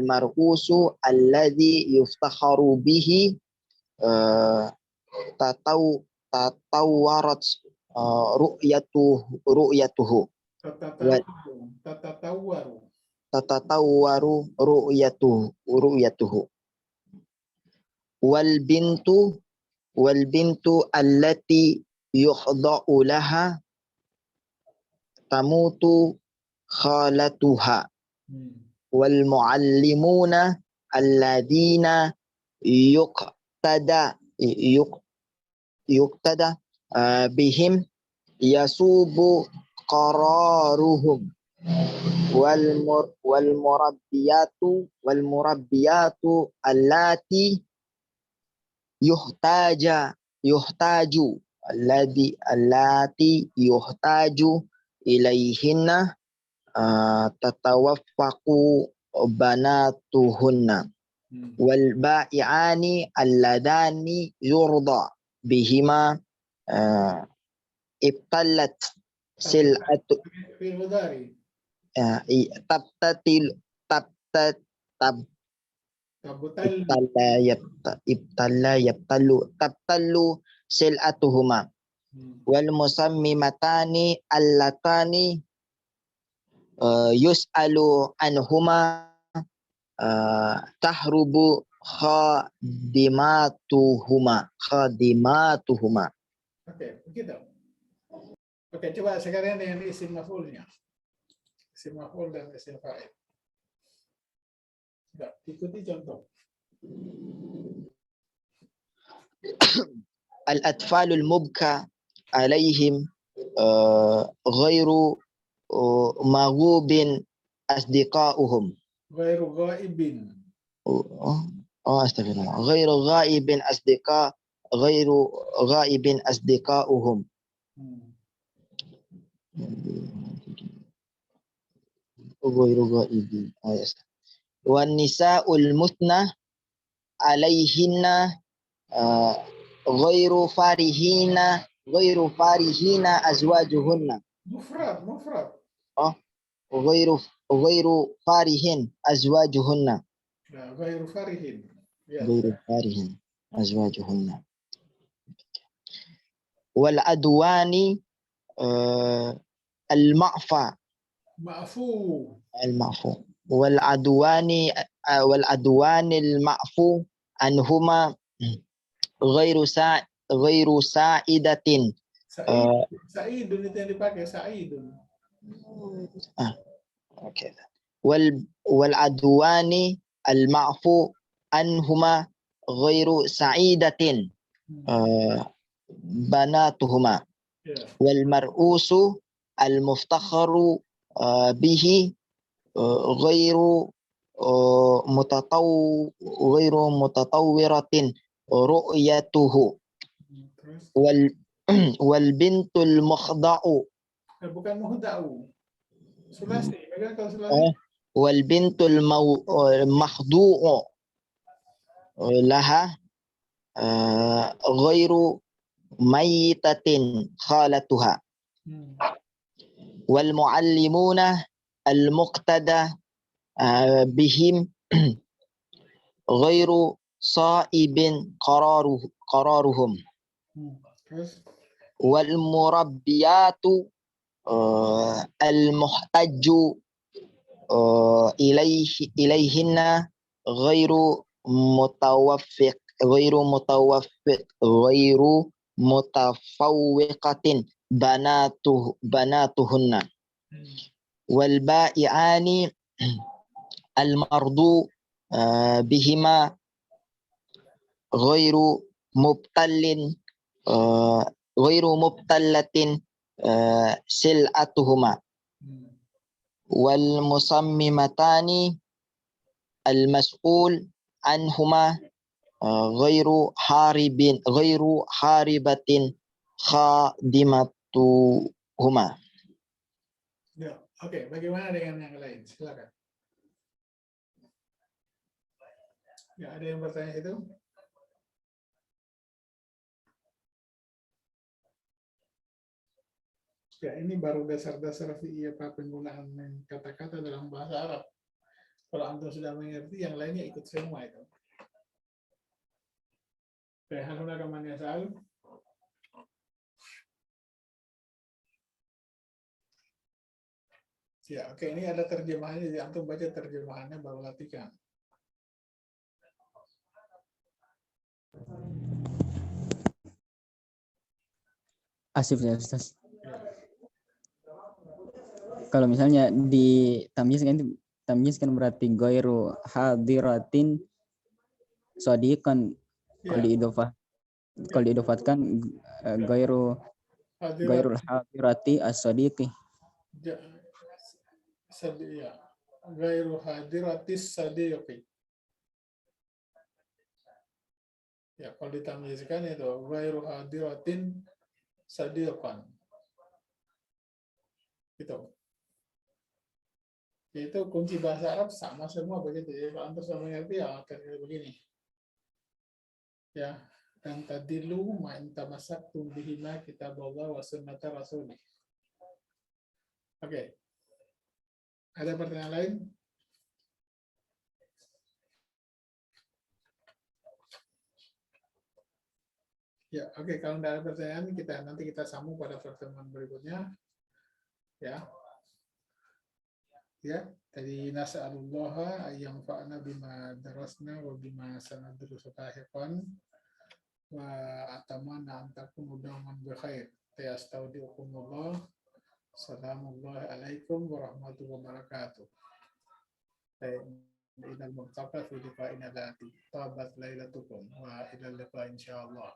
C: mar'usu alladhi yuftakharu bihi tatawwarat ru'yatuhu tatatawwaru ru'yatuhu wal bintu allati yukhda'u laha tamutu khalatuha wal muallimuna alladina yuqtada bihim yasubu qararuhum wal murabbiyatu allati yuhtaju allati yuhtaju ilaihinna tatawaffaqu banatuhunna wal ba'i'ani alladani yurda bihima ibtallat sil'atu
A: Fi'il mudhari.
C: tabtatil tabtat tab
A: Tabutal.
C: ibtalla yabtallu tabtallu sil'atuhuma wal musammimatani allatani yus'alu anhuma tahrubu khadimatuhuma.
A: Oke, begitu. Oke, coba sekarang dengan isim maf'ulnya. Isim maf'ul dan isim fa'il. Coba ikuti contoh.
C: Al-atfalul mubka alaihim ghairu maghubin asdiqauhum.
A: Ghairu ghaibin.
C: Astagfirullah. Ghairu ghaibin asdiqauhum. Ghairu ghaibin. Yes. Wan nisa'ul mutna alaihinna ghairu farihina azwajuhunna.
A: Mufrad.
C: Ghairu farihin azwajuhunna.
A: Nah, ghairu farihin. Ya.
C: Ghairu farihin azwajuhunna. Wal adwani al-ma'fa. Al-ma'fu. Wal adwani al-ma'fu anhuma ghairu sa'idatin.
A: Sa'idun itu yang dipakai, sa'idun.
C: Okay. Wal adwani al-ma'fu anhuma ghairu sa'idatin banatuhuma. Wal mar'usu al-muftakharu bihi ghairu mutatawwiratin ru'yatuhu. Wal bintul mukhda'u.
A: Bukan muhda'u. Sulasi, bagaimana kalau sulasi?
C: Wal bintul makhdu'u laha ghairu mayyitatin khalatuha. Wal muallimuna al muqtada bihim ghairu sa'ibin qararuhum. Wal murabbiyatu al muhtajju ilaihinna ghairu mutafawwiqatin banatuhunna. Wal ba'i'ani al mardu bihima ghairu mubtallatin sil'atuhuma. Wal musammimatani al mas'ul anhuma ghairu haribatin khadimatuhuma.
A: Ya, oke. Bagaimana dengan yang lain? Silakan. Ya, ada yang bertanya itu? Ya, ini baru dasar-dasar penggunaan kata-kata dalam bahasa Arab. Kalau antum sudah mengerti, yang lainnya ikut semua itu. Oke, hal hunaka man yas'al? Ya, oke, ini ada terjemahannya. Jadi antum baca terjemahannya baru latihan.
F: Asif ya Ustaz. Kalau misalnya di tamyiz kan berarti ghairu hadiratin shadiqan. Kalau diidofatkan gairul hadirati as-sadiqi.
A: Gairu hadiratis sadiqi. Ya, kalau ditamyizkan itu gairu hadiratin sadiqan. Gitu. Itu kunci bahasa Arab sama semua begitu ya. Kalau antum sudah mengerti ya akan begini. Ya, dan tadilu ma in tamassaktum bihima kitaballah wa sunnata rasulih. Oke. Ada pertanyaan lain? Ya, oke. Kalau tidak ada pertanyaan, nanti kita sambung pada pertemuan berikutnya. Ya. Ya, tadi nas'alullaha ayyang fa'na bima darasna wa bima sanadrusu lahiqan wa atamanna an takunu dauman bi khair. Astaudiukumullah. Assalamualaikum warahmatullahi wabarakatuh. Ila al-multaqa fi liqa'ina lati. Tabat lailatukum wa ila al-liqa insyaallah.